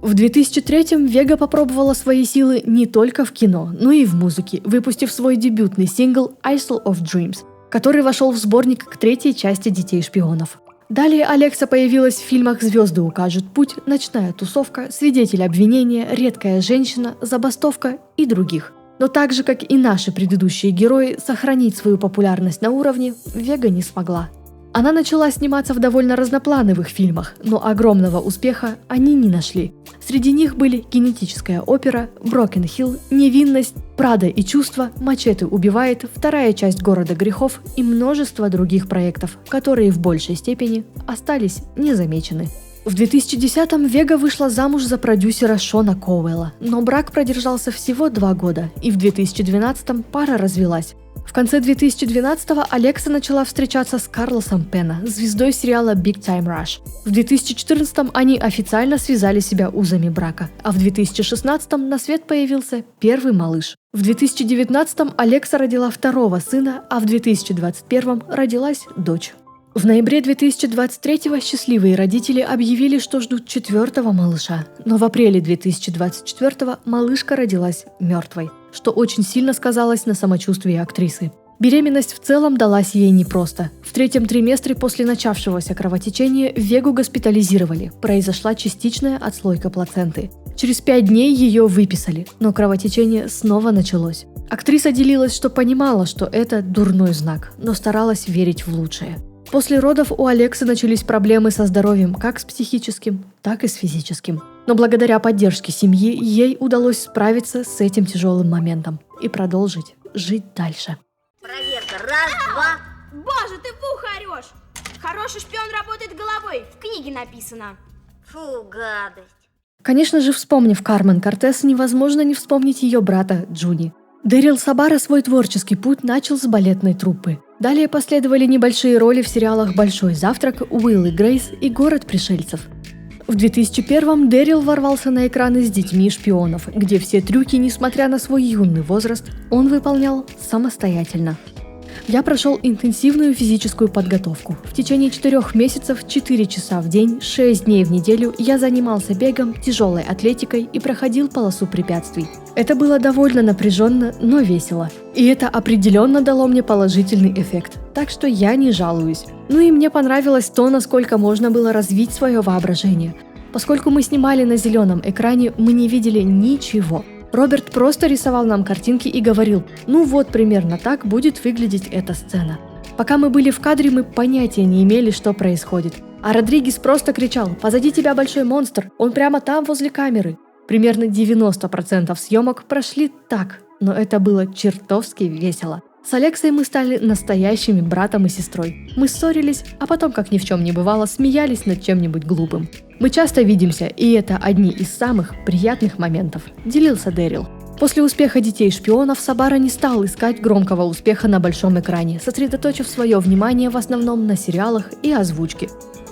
В 2003-м Вега попробовала свои силы не только в кино, но и в музыке, выпустив свой дебютный сингл «Isle of Dreams», который вошел в сборник к третьей части «Детей шпионов». Далее Алекса появилась в фильмах «Звезды укажут путь», «Ночная тусовка», «Свидетель обвинения», «Редкая женщина», «Забастовка» и других. Но так же, как и наши предыдущие герои, сохранить свою популярность на уровне Вега не смогла. Она начала сниматься в довольно разноплановых фильмах, но огромного успеха они не нашли. Среди них были «Генетическая опера», «Брокен Хилл», «Невинность», «Прада и чувства», «Мачете убивает», «Вторая часть города грехов» и множество других проектов, которые в большей степени остались незамечены. В 2010-м Вега вышла замуж за продюсера Шона Коуэлла, но брак продержался всего 2 года, и в 2012-м пара развелась. В конце 2012-го Алекса начала встречаться с Карлосом Пена, звездой сериала Big Time Rush. В 2014-м они официально связали себя узами брака, а в 2016-м на свет появился первый малыш. В 2019-м Алекса родила второго сына, а в 2021-м родилась дочь. В ноябре 2023-го счастливые родители объявили, что ждут 4-го малыша, но в апреле 2024-го малышка родилась мертвой, что очень сильно сказалось на самочувствии актрисы. Беременность в целом далась ей непросто. В 3-м триместре после начавшегося кровотечения Вегу госпитализировали, произошла частичная отслойка плаценты. Через 5 дней ее выписали, но кровотечение снова началось. Актриса делилась, что понимала, что это дурной знак, но старалась верить в лучшее. После родов у Алексы начались проблемы со здоровьем как с психическим, так и с физическим. Но благодаря поддержке семьи ей удалось справиться с этим тяжелым моментом и продолжить жить дальше. Проверка. Раз, два. Боже, ты в ухо орешь! Хороший шпион работает головой, в книге написано. Фу, гадость. Конечно же, вспомнив Кармен Кортес, невозможно не вспомнить ее брата Джуни. Дэрил Сабара свой творческий путь начал с балетной труппы. Далее последовали небольшие роли в сериалах «Большой завтрак», «Уилл и Грейс» и «Город пришельцев». В 2001-м Дэрил ворвался на экраны с «Детьми шпионов», где все трюки, несмотря на свой юный возраст, он выполнял самостоятельно. Я прошел интенсивную физическую подготовку. В течение 4 месяцев, 4 часа в день, 6 дней в неделю я занимался бегом, тяжелой атлетикой и проходил полосу препятствий. Это было довольно напряженно, но весело. И это определенно дало мне положительный эффект, так что я не жалуюсь. Ну и мне понравилось то, насколько можно было развить свое воображение. Поскольку мы снимали на зеленом экране, мы не видели ничего. Роберт просто рисовал нам картинки и говорил: ну вот примерно так будет выглядеть эта сцена. Пока мы были в кадре, мы понятия не имели, что происходит. А Родригес просто кричал: позади тебя большой монстр, он прямо там возле камеры. Примерно 90% съемок прошли так, но это было чертовски весело. С Алексой мы стали настоящими братом и сестрой. Мы ссорились, а потом, как ни в чем не бывало, смеялись над чем-нибудь глупым. Мы часто видимся, и это одни из самых приятных моментов, делился Дэрил. После успеха «Детей-шпионов» Сабара не стал искать громкого успеха на большом экране, сосредоточив свое внимание в основном на сериалах и озвучке.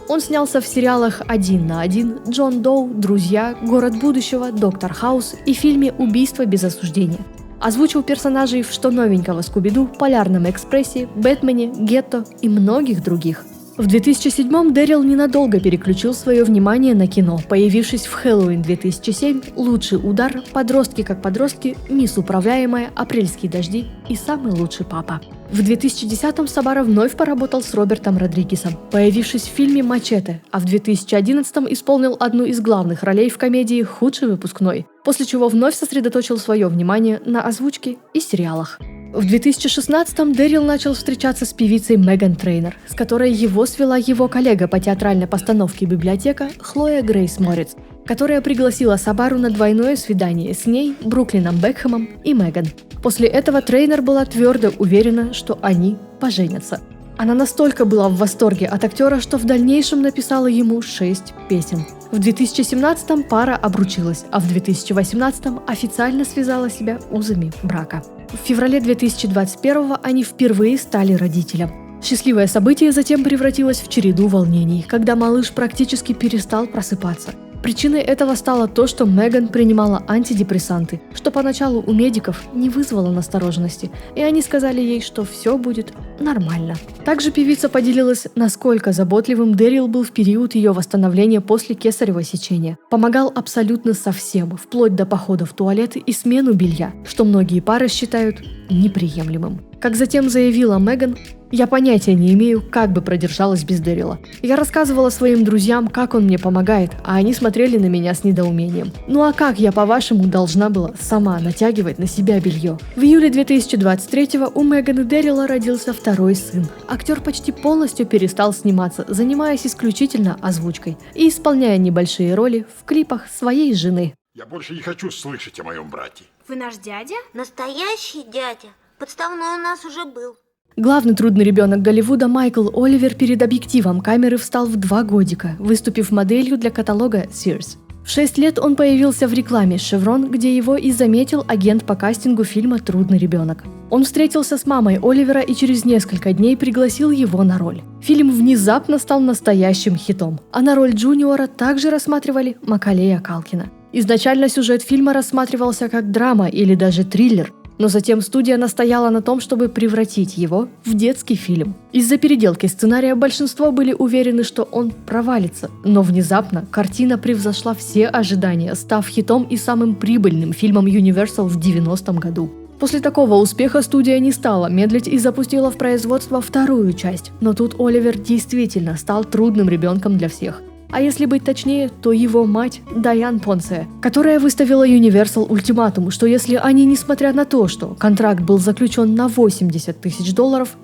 Он снялся в сериалах «Один на один», «Джон Доу», «Друзья», «Город будущего», «Доктор Хаус» и фильме «Убийство без осуждения». Озвучил персонажей в «Что новенького Скуби-Ду», «Полярном экспрессе», «Бэтмене», «Гетто» и многих других. В 2007-м Дэрил ненадолго переключил свое внимание на кино, появившись в «Хэллоуин 2007», «Лучший удар», «Подростки как подростки», «Мисс Управляемая», «Апрельские дожди» и «Самый лучший папа». В 2010-м Сабара вновь поработал с Робертом Родригесом, появившись в фильме «Мачете», а в 2011-м исполнил одну из главных ролей в комедии «Худший выпускной», после чего вновь сосредоточил свое внимание на озвучке и сериалах. В 2016-м Дэрил начал встречаться с певицей Меган Трейнер, с которой его свела его коллега по театральной постановке «Библиотека» Хлоя Грейс Морец, которая пригласила Сабару на двойное свидание с ней, Бруклином Бекхэмом и Меган. После этого Трейнер была твердо уверена, что они поженятся. Она настолько была в восторге от актера, что в дальнейшем написала ему 6 песен. В 2017-м пара обручилась, а в 2018-м официально связала себя узами брака. В феврале 2021-го они впервые стали родителем. Счастливое событие затем превратилось в череду волнений, когда малыш практически перестал просыпаться. Причиной этого стало то, что Меган принимала антидепрессанты, что поначалу у медиков не вызвало настороженности, и они сказали ей, что все будет нормально. Также певица поделилась, насколько заботливым Дэрил был в период ее восстановления после кесарево сечения. Помогал абсолютно со всем, вплоть до похода в туалет и смену белья, что многие пары считают неприемлемым. Как затем заявила Меган, «Я понятия не имею, как бы продержалась без Дэрила. Я рассказывала своим друзьям, как он мне помогает, а они смотрели на меня с недоумением. Ну а как я, по-вашему, должна была сама натягивать на себя белье?» В июле 2023-го у Меган и Дэрила родился второй сын. Актер почти полностью перестал сниматься, занимаясь исключительно озвучкой и исполняя небольшие роли в клипах своей жены. Я больше не хочу слышать о моем брате. Вы наш дядя? Настоящий дядя. Подставной у нас уже был. Главный трудный ребенок Голливуда Майкл Оливер перед объективом камеры встал в 2 годика, выступив моделью для каталога Sears. В 6 лет он появился в рекламе Chevron, где его и заметил агент по кастингу фильма «Трудный ребенок». Он встретился с мамой Оливера и через несколько дней пригласил его на роль. Фильм внезапно стал настоящим хитом, а на роль Джуниора также рассматривали Макалея Калкина. Изначально сюжет фильма рассматривался как драма или даже триллер, но затем студия настояла на том, чтобы превратить его в детский фильм. Из-за переделки сценария большинство были уверены, что он провалится, но внезапно картина превзошла все ожидания, став хитом и самым прибыльным фильмом Universal в 90-м году. После такого успеха студия не стала медлить и запустила в производство вторую часть, но тут Оливер действительно стал трудным ребенком для всех. А если быть точнее, то его мать Дайан Понсе, которая выставила Universal ультиматум, что если они, несмотря на то, что контракт был заключен на $80 тысяч,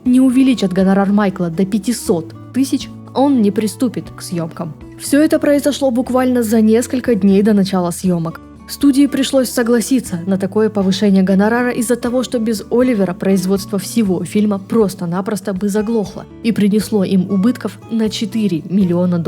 не увеличат гонорар Майкла до 500 тысяч, он не приступит к съемкам. Все это произошло буквально за несколько дней до начала съемок. Студии пришлось согласиться на такое повышение гонорара из-за того, что без Оливера производство всего фильма просто-напросто бы заглохло и принесло им убытков на $4 миллиона.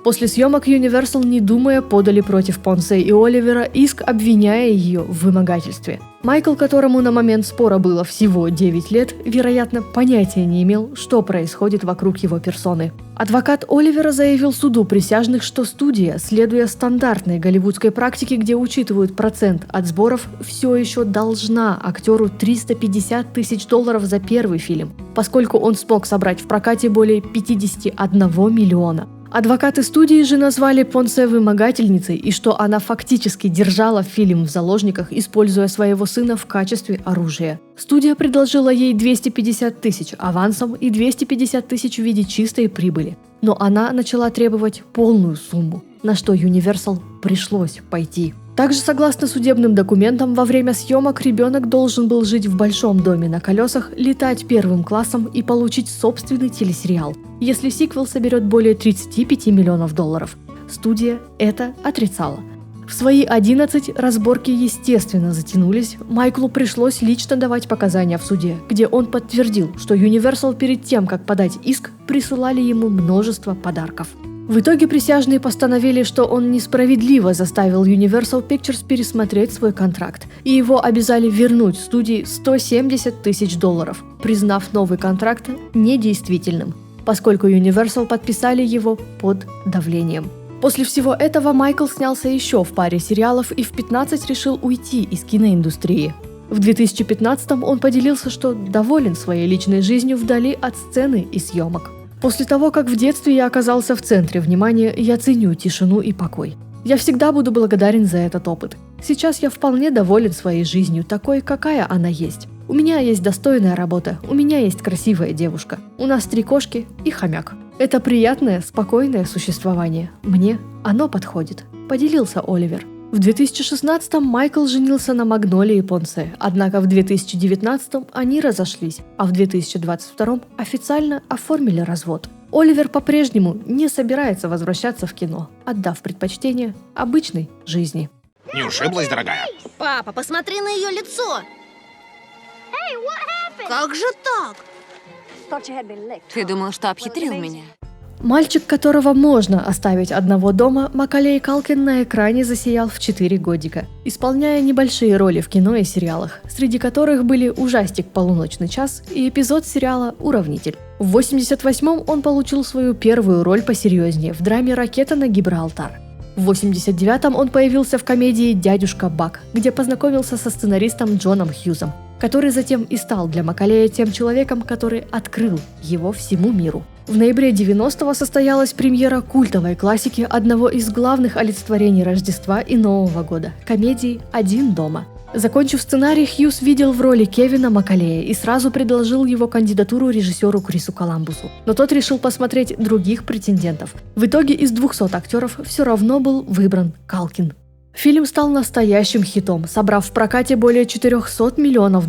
После съемок Universal, не думая, подали против Понсе и Оливера иск, обвиняя ее в вымогательстве. Майкл, которому на момент спора было всего 9 лет, вероятно, понятия не имел, что происходит вокруг его персоны. Адвокат Оливера заявил суду присяжных, что студия, следуя стандартной голливудской практике, где учитывают процент от сборов, все еще должна актеру $350 тысяч за первый фильм, поскольку он смог собрать в прокате более 51 миллиона. Адвокаты студии же назвали Понсе вымогательницей и что она фактически держала фильм в заложниках, используя своего сына в качестве оружия. Студия предложила ей $250 тысяч авансом и $250 тысяч в виде чистой прибыли. Но она начала требовать полную сумму, на что Universal пришлось пойти. Также, согласно судебным документам, во время съемок ребенок должен был жить в большом доме на колесах, летать первым классом и получить собственный телесериал, если сиквел соберет более $35 миллионов. Студия это отрицала. В свои 11 разборки, естественно, затянулись. Майклу пришлось лично давать показания в суде, где он подтвердил, что Universal перед тем, как подать иск, присылали ему множество подарков. В итоге присяжные постановили, что он несправедливо заставил Universal Pictures пересмотреть свой контракт, и его обязали вернуть студии $170 тысяч, признав новый контракт недействительным, поскольку Universal подписали его под давлением. После всего этого Майкл снялся еще в паре сериалов и в 15 решил уйти из киноиндустрии. В 2015 он поделился, что доволен своей личной жизнью вдали от сцены и съемок. После того, как в детстве я оказался в центре внимания, я ценю тишину и покой. Я всегда буду благодарен за этот опыт. Сейчас я вполне доволен своей жизнью, такой, какая она есть. У меня есть достойная работа, у меня есть красивая девушка, у нас 3 кошки и хомяк. Это приятное, спокойное существование. Мне оно подходит, поделился Оливер. В 2016-м Майкл женился на Магнолии Понсе, однако в 2019-м они разошлись, а в 2022-м официально оформили развод. Оливер по-прежнему не собирается возвращаться в кино, отдав предпочтение обычной жизни. Не ушиблась, дорогая? Папа, посмотри на ее лицо. Как же так? Ты думал, что обхитрил меня? Мальчик, которого можно оставить одного дома, Макалей Калкин на экране засиял в 4 годика, исполняя небольшие роли в кино и сериалах, среди которых были ужастик «Полуночный час» и эпизод сериала «Уравнитель». В 88-м он получил свою первую роль посерьезнее в драме «Ракета на Гибралтар». В 89-м он появился в комедии «Дядюшка Бак», где познакомился со сценаристом Джоном Хьюзом, который затем и стал для Макалея тем человеком, который открыл его всему миру. В ноябре 90-го состоялась премьера культовой классики одного из главных олицетворений Рождества и Нового года – комедии «Один дома». Закончив сценарий, Хьюз видел в роли Кевина Макалея и сразу предложил его кандидатуру режиссеру Крису Коламбусу. Но тот решил посмотреть других претендентов. В итоге из 200 актеров все равно был выбран Калкин. Фильм стал настоящим хитом, собрав в прокате более $400 миллионов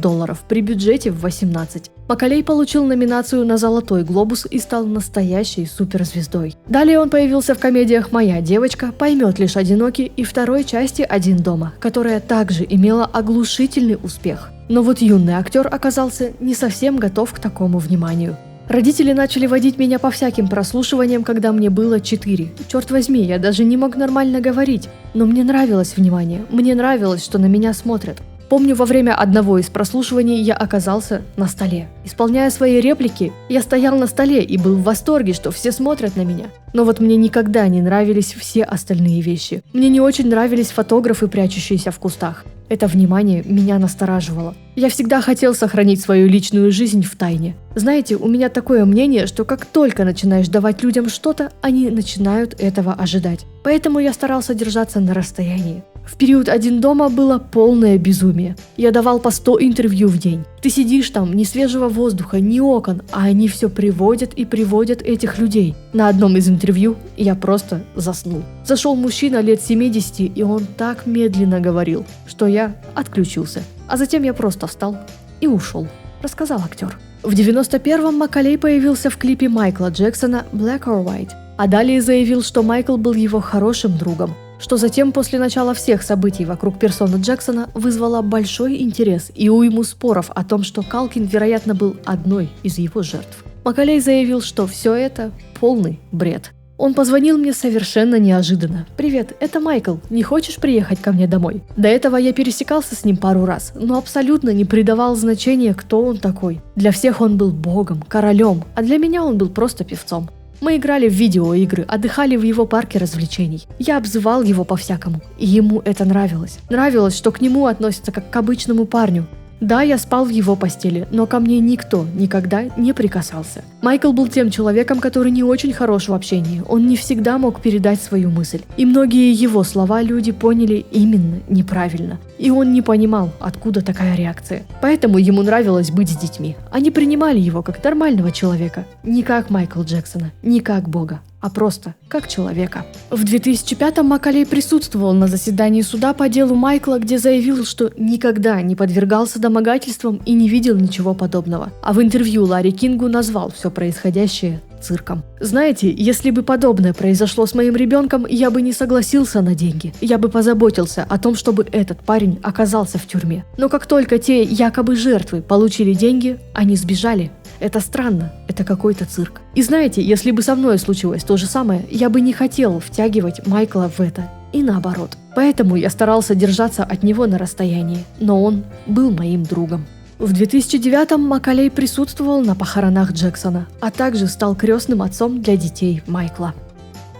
при бюджете в 18. Макалей получил номинацию на «Золотой глобус» и стал настоящей суперзвездой. Далее он появился в комедиях «Моя девочка», «Поймет лишь одинокий» и второй части «Один дома», которая также имела оглушительный успех. Но вот юный актер оказался не совсем готов к такому вниманию. Родители начали водить меня по всяким прослушиваниям, когда мне было 4. Черт возьми, я даже не мог нормально говорить. Но мне нравилось внимание, мне нравилось, что на меня смотрят. Помню, во время одного из прослушиваний я оказался на столе. Исполняя свои реплики, я стоял на столе и был в восторге, что все смотрят на меня. Но вот мне никогда не нравились все остальные вещи. Мне не очень нравились фотографы, прячущиеся в кустах. Это внимание меня настораживало. Я всегда хотел сохранить свою личную жизнь в тайне. Знаете, у меня такое мнение, что как только начинаешь давать людям что-то, они начинают этого ожидать. Поэтому я старался держаться на расстоянии. В период «Один дома» было полное безумие. Я давал по 100 интервью в день. Ты сидишь там, ни свежего воздуха, ни окон, а они все приводят и приводят этих людей. На одном из интервью я просто заснул. Зашел мужчина лет 70, и он так медленно говорил, что я отключился. А затем я просто встал и ушел, рассказал актер. В 91-м Макалей появился в клипе Майкла Джексона «Black or White», а далее заявил, что Майкл был его хорошим другом, что затем после начала всех событий вокруг персоны Джексона вызвало большой интерес и уйму споров о том, что Калкин, вероятно, был одной из его жертв. Макалей заявил, что все это полный бред. Он позвонил мне совершенно неожиданно. «Привет, это Майкл. Не хочешь приехать ко мне домой?» До этого я пересекался с ним пару раз, но абсолютно не придавал значения, кто он такой. Для всех он был богом, королем, а для меня он был просто певцом. Мы играли в видеоигры, отдыхали в его парке развлечений. Я обзывал его по-всякому, и ему это нравилось. Нравилось, что к нему относятся как к обычному парню. Да, я спал в его постели, но ко мне никто никогда не прикасался. Майкл был тем человеком, который не очень хорош в общении. Он не всегда мог передать свою мысль. И многие его слова люди поняли именно неправильно. И он не понимал, откуда такая реакция. Поэтому ему нравилось быть с детьми. Они принимали его как нормального человека. Не как Майкла Джексона, не как Бога, а просто как человека. В 2005-м Макалей присутствовал на заседании суда по делу Майкла, где заявил, что никогда не подвергался домогательствам и не видел ничего подобного. А в интервью Ларри Кингу назвал все происходящее цирком. Знаете, если бы подобное произошло с моим ребенком, я бы не согласился на деньги. Я бы позаботился о том, чтобы этот парень оказался в тюрьме. Но как только те якобы жертвы получили деньги, они сбежали. Это странно, это какой-то цирк. И знаете, если бы со мной случилось то же самое, я бы не хотел втягивать Майкла в это. И наоборот. Поэтому я старался держаться от него на расстоянии. Но он был моим другом. В 2009-м Макколей присутствовал на похоронах Джексона, а также стал крестным отцом для детей Майкла.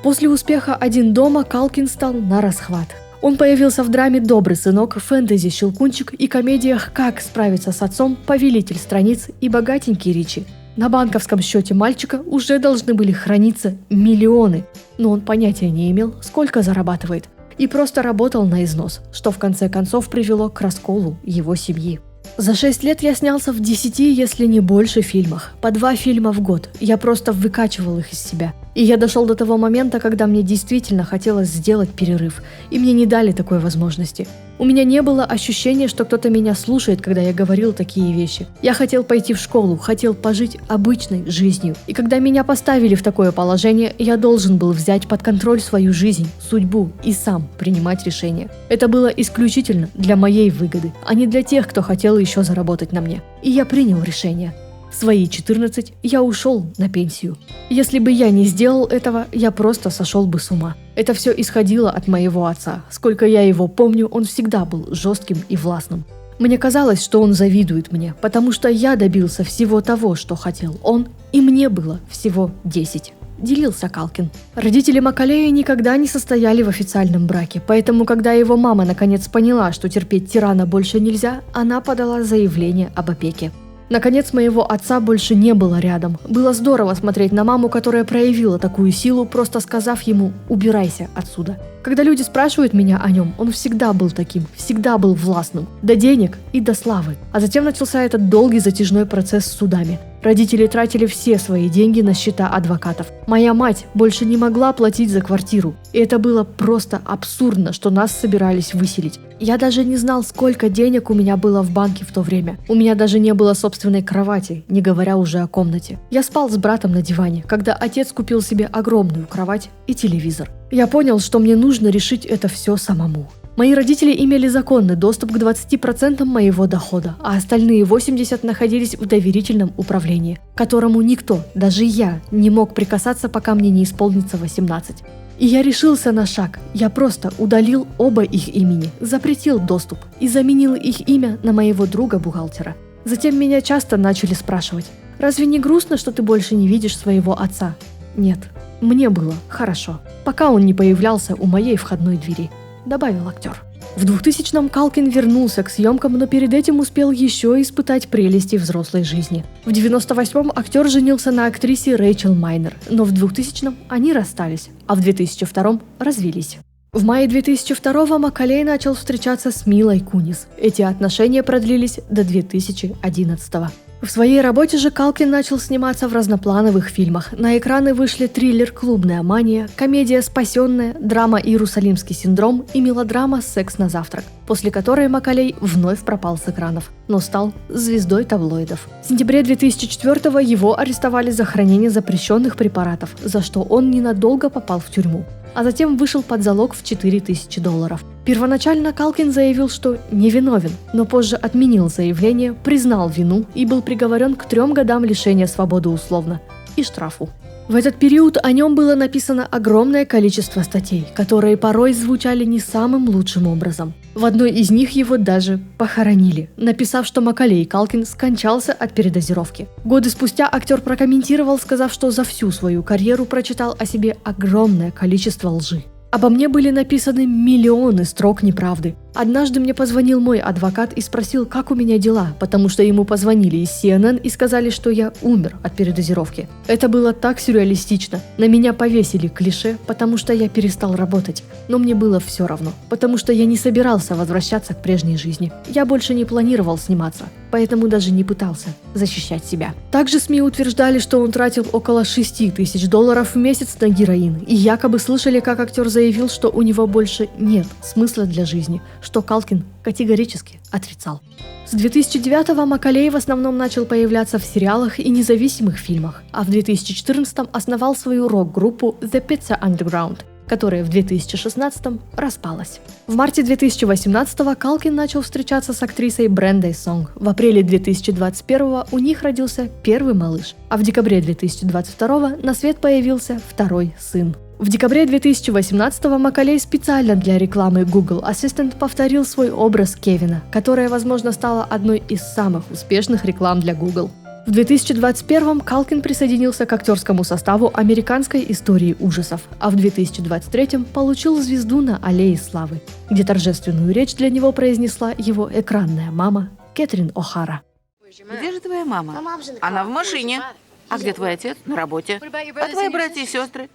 После успеха «Один дома» Калкин стал на расхват. Он появился в драме «Добрый сынок», фэнтези «Щелкунчик» и комедиях «Как справиться с отцом», «Повелитель страниц» и «Богатенький Ричи». На банковском счете мальчика уже должны были храниться миллионы, но он понятия не имел, сколько зарабатывает, и просто работал на износ, что в конце концов привело к расколу его семьи. За 6 лет я снялся в 10, если не больше фильмах, по 2 фильма в год, я просто выкачивал их из себя. И я дошел до того момента, когда мне действительно хотелось сделать перерыв, и мне не дали такой возможности. У меня не было ощущения, что кто-то меня слушает, когда я говорил такие вещи. Я хотел пойти в школу, хотел пожить обычной жизнью. И когда меня поставили в такое положение, я должен был взять под контроль свою жизнь, судьбу и сам принимать решения. Это было исключительно для моей выгоды, а не для тех, кто хотел еще заработать на мне. И я принял решение. В свои 14 я ушел на пенсию. Если бы я не сделал этого, я просто сошел бы с ума. Это все исходило от моего отца. Сколько я его помню, он всегда был жестким и властным. Мне казалось, что он завидует мне, потому что я добился всего того, что хотел он, и мне было всего 10. Делился Калкин. Родители Макколея никогда не состояли в официальном браке, поэтому, когда его мама наконец поняла, что терпеть тирана больше нельзя, она подала заявление об опеке. Наконец, моего отца больше не было рядом. Было здорово смотреть на маму, которая проявила такую силу, просто сказав ему «убирайся отсюда». Когда люди спрашивают меня о нем, он всегда был таким, всегда был властным. До денег и до славы. А затем начался этот долгий затяжной процесс с судами. Родители тратили все свои деньги на счета адвокатов. Моя мать больше не могла платить за квартиру. И это было просто абсурдно, что нас собирались выселить. Я даже не знал, сколько денег у меня было в банке в то время. У меня даже не было собственной кровати, не говоря уже о комнате. Я спал с братом на диване, когда отец купил себе огромную кровать и телевизор. Я понял, что мне нужно решить это все самому. Мои родители имели законный доступ к 20% моего дохода, а остальные 80% находились в доверительном управлении, к которому никто, даже я, не мог прикасаться, пока мне не исполнится 18. И я решился на шаг. Я просто удалил оба их имени, запретил доступ и заменил их имя на моего друга-бухгалтера. Затем меня часто начали спрашивать: «Разве не грустно, что ты больше не видишь своего отца?» Нет, мне было хорошо, пока он не появлялся у моей входной двери, добавил актер. В 2000-м Калкин вернулся к съемкам, но перед этим успел еще испытать прелести взрослой жизни. В 98-м актер женился на актрисе Рэйчел Майнер, но в 2000-м они расстались, а в 2002-м развелись. В мае 2002-го Макколей начал встречаться с Милой Кунис. Эти отношения продлились до 2011-го. В своей работе же Калкин начал сниматься в разноплановых фильмах. На экраны вышли триллер «Клубная мания», комедия «Спасенная», драма «Иерусалимский синдром» и мелодрама «Секс на завтрак», после которой Макколей вновь пропал с экранов, но стал звездой таблоидов. В сентябре 2004-го его арестовали за хранение запрещенных препаратов, за что он ненадолго попал в тюрьму, а затем вышел под залог в $4000. Первоначально Калкин заявил, что невиновен, но позже отменил заявление, признал вину и был приговорен к 3 годам лишения свободы условно и штрафу. В этот период о нем было написано огромное количество статей, которые порой звучали не самым лучшим образом. В одной из них его даже похоронили, написав, что Макколей Калкин скончался от передозировки. Годы спустя актер прокомментировал, сказав, что за всю свою карьеру прочитал о себе огромное количество лжи. Обо мне были написаны миллионы строк неправды. Однажды мне позвонил мой адвокат и спросил, как у меня дела, потому что ему позвонили из CNN и сказали, что я умер от передозировки. Это было так сюрреалистично. На меня повесили клише, потому что я перестал работать. Но мне было все равно, потому что я не собирался возвращаться к прежней жизни. Я больше не планировал сниматься, поэтому даже не пытался защищать себя. Также СМИ утверждали, что он тратил около $6000 в месяц на героин, и якобы слышали, как актер заявил, что у него больше нет смысла для жизни, что Калкин категорически отрицал. С 2009-го Макколей в основном начал появляться в сериалах и независимых фильмах, а в 2014-м основал свою рок-группу The Pizza Underground. которая в 2016-м распалась. В марте 2018-го Калкин начал встречаться с актрисой Брендой Сонг. В апреле 2021-го у них родился первый малыш, а в декабре 2022-го на свет появился второй сын. В декабре 2018-го Макалей специально для рекламы Google Assistant повторил свой образ Кевина, которая, возможно, стала одной из самых успешных реклам для Google. В 2021-м Калкин присоединился к актерскому составу «Американской истории ужасов», а в 2023-м получил звезду на Аллее славы, где торжественную речь для него произнесла его экранная мама Кэтрин О'Хара. Где же твоя мама? Она в машине. А где твой отец? На работе. А твои братья и сестры?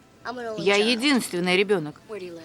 Я единственный ребенок.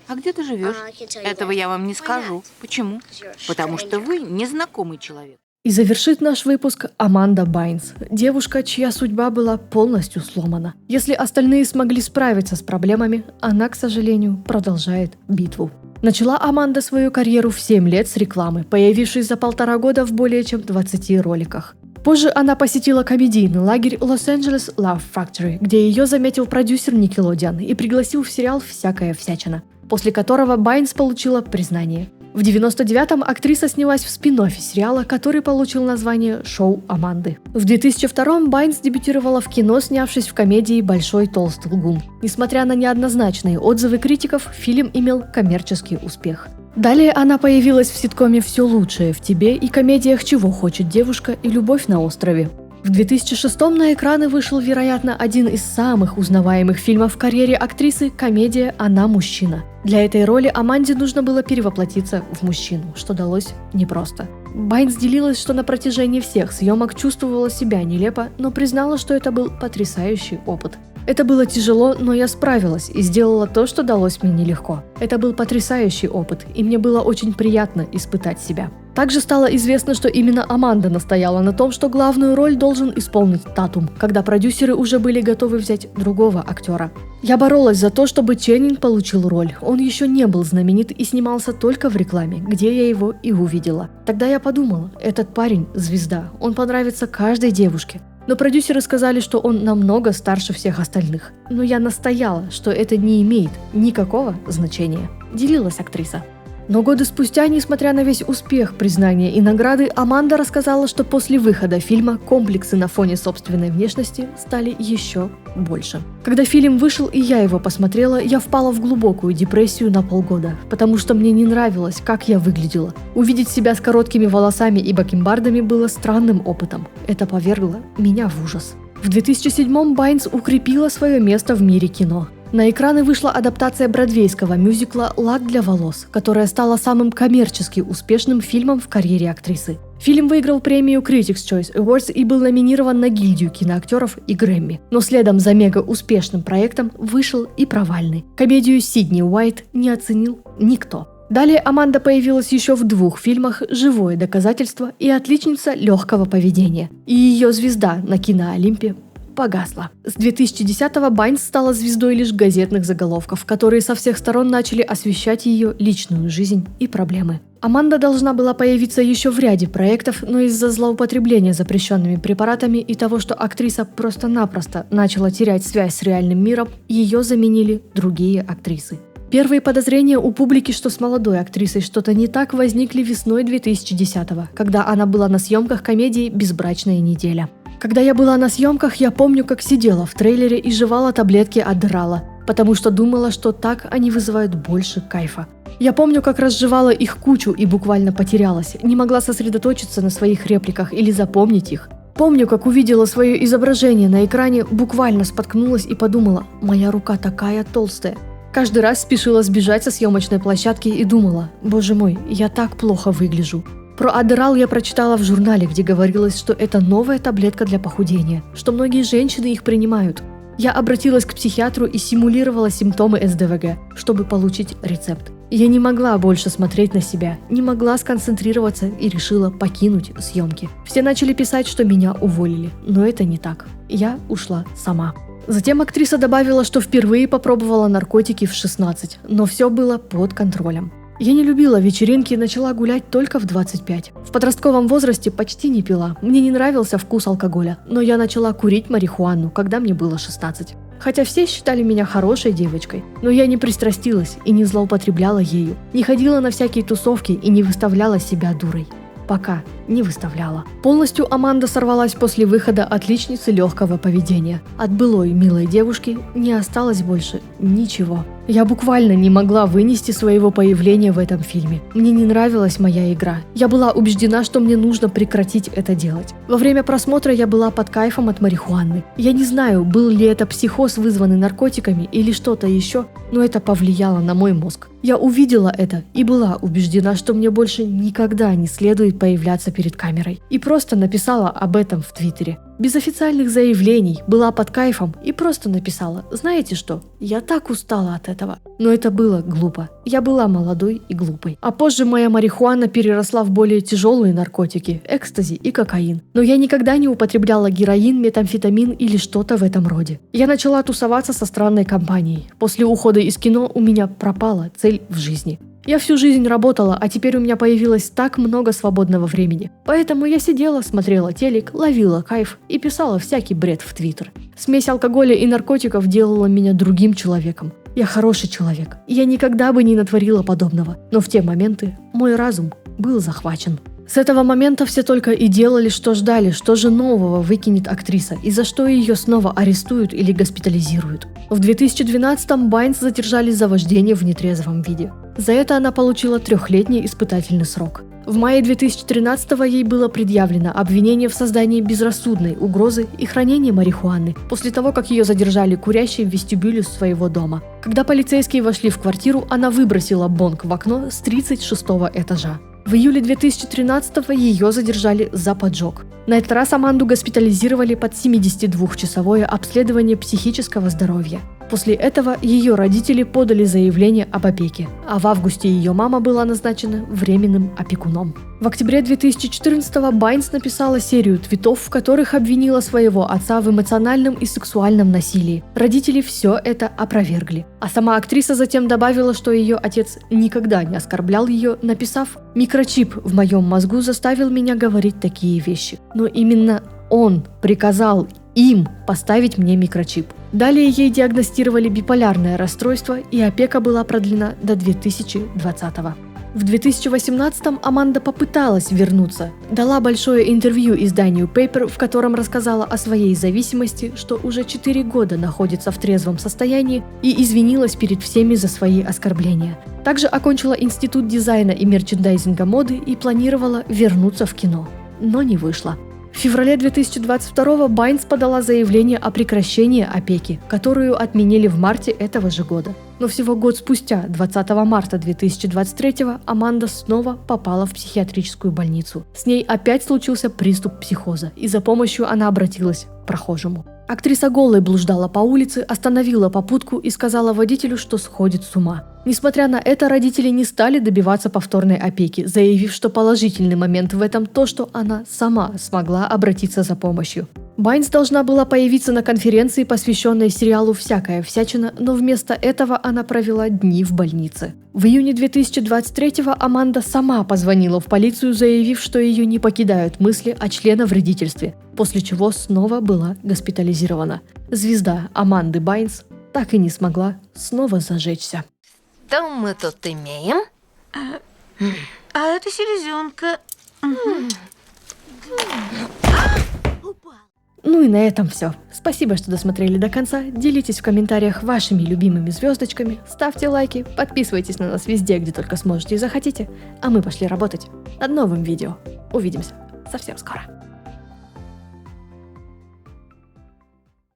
А где ты живешь? Этого я вам не скажу. Почему? Потому что вы незнакомый человек. И завершит наш выпуск Аманда Байнс, девушка, чья судьба была полностью сломана. Если остальные смогли справиться с проблемами, она, к сожалению, продолжает битву. Начала Аманда свою карьеру в 7 лет с рекламы, появившись за 1,5 года в более чем 20 роликах. Позже она посетила комедийный лагерь Los Angeles Love Factory, где ее заметил продюсер Nickelodeon и пригласил в сериал «Всякая всячина», после которого Байнс получила признание. В 1999-м актриса снялась в спин-оффе сериала, который получил название «Шоу Аманды». В 2002-м Байнс дебютировала в кино, снявшись в комедии «Большой толстый лгун». Несмотря на неоднозначные отзывы критиков, фильм имел коммерческий успех. Далее она появилась в ситкоме «Все лучшее в тебе» и комедиях «Чего хочет девушка» и «Любовь на острове». В 2006-м на экраны вышел, вероятно, один из самых узнаваемых фильмов в карьере актрисы – комедия «Она мужчина». Для этой роли Аманде нужно было перевоплотиться в мужчину, что далось непросто. Байнс делилась, что на протяжении всех съемок чувствовала себя нелепо, но признала, что это был потрясающий опыт. Это было тяжело, но я справилась и сделала то, что далось мне нелегко. Это был потрясающий опыт, и мне было очень приятно испытать себя. Также стало известно, что именно Аманда настояла на том, что главную роль должен исполнить Татум, когда продюсеры уже были готовы взять другого актера. Я боролась за то, чтобы Ченнинг получил роль. Он еще не был знаменит и снимался только в рекламе, где я его и увидела. Тогда я подумала, этот парень – звезда, он понравится каждой девушке. Но продюсеры сказали, что он намного старше всех остальных. Но я настояла, что это не имеет никакого значения. Делилась актриса. Но годы спустя, несмотря на весь успех, признания и награды, Аманда рассказала, что после выхода фильма комплексы на фоне собственной внешности стали еще больше. Когда фильм вышел и я его посмотрела, я впала в глубокую депрессию на полгода, потому что мне не нравилось, как я выглядела. Увидеть себя с короткими волосами и бакенбардами было странным опытом. Это повергло меня в ужас. В 2007-м Байнс укрепила свое место в мире кино. На экраны вышла адаптация бродвейского мюзикла «Лак для волос», которая стала самым коммерчески успешным фильмом в карьере актрисы. Фильм выиграл премию Critics' Choice Awards и был номинирован на гильдию киноактеров и Грэмми. Но следом за мега-успешным проектом вышел и провальный. Комедию Сидни Уайт не оценил никто. Далее Аманда появилась еще в 2 фильмах «Живое доказательство» и «Отличница легкого поведения». И ее звезда на киноолимпе погасла. С 2010-го Байнс стала звездой лишь газетных заголовков, которые со всех сторон начали освещать ее личную жизнь и проблемы. Аманда должна была появиться еще в ряде проектов, но из-за злоупотребления запрещенными препаратами и того, что актриса просто-напросто начала терять связь с реальным миром, ее заменили другие актрисы. Первые подозрения у публики, что с молодой актрисой что-то не так, возникли весной 2010-го, когда она была на съемках комедии «Безбрачная неделя». Когда я была на съемках, я помню, как сидела в трейлере и жевала таблетки Адderall, потому что думала, что так они вызывают больше кайфа. Я помню, как разжевала их кучу и буквально потерялась, не могла сосредоточиться на своих репликах или запомнить их. Помню, как увидела свое изображение на экране, буквально споткнулась и подумала: моя рука такая толстая. Каждый раз спешила сбежать со съемочной площадки и думала: боже мой, я так плохо выгляжу. Про Адderall я прочитала в журнале, где говорилось, что это новая таблетка для похудения, что многие женщины их принимают. Я обратилась к психиатру и симулировала симптомы СДВГ, чтобы получить рецепт. Я не могла больше смотреть на себя, не могла сконцентрироваться и решила покинуть съемки. Все начали писать, что меня уволили, но это не так. Я ушла сама. Затем актриса добавила, что впервые попробовала наркотики в 16, но все было под контролем. Я не любила вечеринки и начала гулять только в 25. В подростковом возрасте почти не пила. Мне не нравился вкус алкоголя, но я начала курить марихуану, когда мне было 16. Хотя все считали меня хорошей девочкой, но я не пристрастилась и не злоупотребляла ею, не ходила на всякие тусовки и не выставляла себя дурой. Пока не выставляла. Полностью Аманда сорвалась после выхода «Отличницы легкого поведения». От былой милой девушки не осталось больше ничего. Я буквально не могла вынести своего появления в этом фильме. Мне не нравилась моя игра. Я была убеждена, что мне нужно прекратить это делать. Во время просмотра я была под кайфом от марихуаны. Я не знаю, был ли это психоз, вызванный наркотиками или что-то еще, но это повлияло на мой мозг. Я увидела это и была убеждена, что мне больше никогда не следует появляться перед камерой. И просто написала об этом в Твиттере. Без официальных заявлений, была под кайфом и просто написала: знаете что, я так устала от этого. Но это было глупо. Я была молодой и глупой. А позже моя марихуана переросла в более тяжелые наркотики, экстази и кокаин. Но я никогда не употребляла героин, метамфетамин или что-то в этом роде. Я начала тусоваться со странной компанией. После ухода из кино у меня пропала цель в жизни. Я всю жизнь работала, а теперь у меня появилось так много свободного времени. Поэтому я сидела, смотрела телек, ловила кайф и писала всякий бред в Твиттер. Смесь алкоголя и наркотиков делала меня другим человеком. Я хороший человек. Я никогда бы не натворила подобного. Но в те моменты мой разум был захвачен. С этого момента все только и делали, что ждали, что же нового выкинет актриса и за что ее снова арестуют или госпитализируют. В 2012-м Байнс задержали за вождение в нетрезвом виде. За это она получила 3-летний испытательный срок. В мае 2013-го ей было предъявлено обвинение в создании безрассудной угрозы и хранении марихуаны после того, как ее задержали курящей в вестибюле своего дома. Когда полицейские вошли в квартиру, она выбросила бонг в окно с 36-го этажа. В июле 2013-го ее задержали за поджог. На этот раз Аманду госпитализировали под 72-часовое обследование психического здоровья. После этого ее родители подали заявление об опеке, а в августе ее мама была назначена временным опекуном. В октябре 2014-го Байнс написала серию твитов, в которых обвинила своего отца в эмоциональном и сексуальном насилии. Родители все это опровергли. А сама актриса затем добавила, что ее отец никогда не оскорблял ее, написав: «Микрочип в моем мозгу заставил меня говорить такие вещи. Но именно он приказал им поставить мне микрочип». Далее ей диагностировали биполярное расстройство, и опека была продлена до 2020-го. В 2018-м Аманда попыталась вернуться, дала большое интервью изданию Paper, в котором рассказала о своей зависимости, что уже 4 года находится в трезвом состоянии, и извинилась перед всеми за свои оскорбления. Также окончила институт дизайна и мерчендайзинга моды и планировала вернуться в кино, но не вышло. В феврале 2022-го Байнс подала заявление о прекращении опеки, которую отменили в марте этого же года. Но всего год спустя, 20 марта 2023-го, Аманда снова попала в психиатрическую больницу. С ней опять случился приступ психоза, и за помощью она обратилась к прохожему. Актриса голой блуждала по улице, остановила попутку и сказала водителю, что сходит с ума. Несмотря на это, родители не стали добиваться повторной опеки, заявив, что положительный момент в этом то, что она сама смогла обратиться за помощью. Байнс должна была появиться на конференции, посвященной сериалу «Всякая всячина», но вместо этого она провела дни в больнице. В июне 2023-го Аманда сама позвонила в полицию, заявив, что ее не покидают мысли о членовредительстве, после чего снова была госпитализирована. Звезда Аманды Байнс так и не смогла снова зажечься. Что мы тут имеем? А это селезенка. Ну и на этом все. Спасибо, что досмотрели до конца. Делитесь в комментариях вашими любимыми звездочками, ставьте лайки, подписывайтесь на нас везде, где только сможете и захотите. А мы пошли работать над новым видео. Увидимся совсем скоро.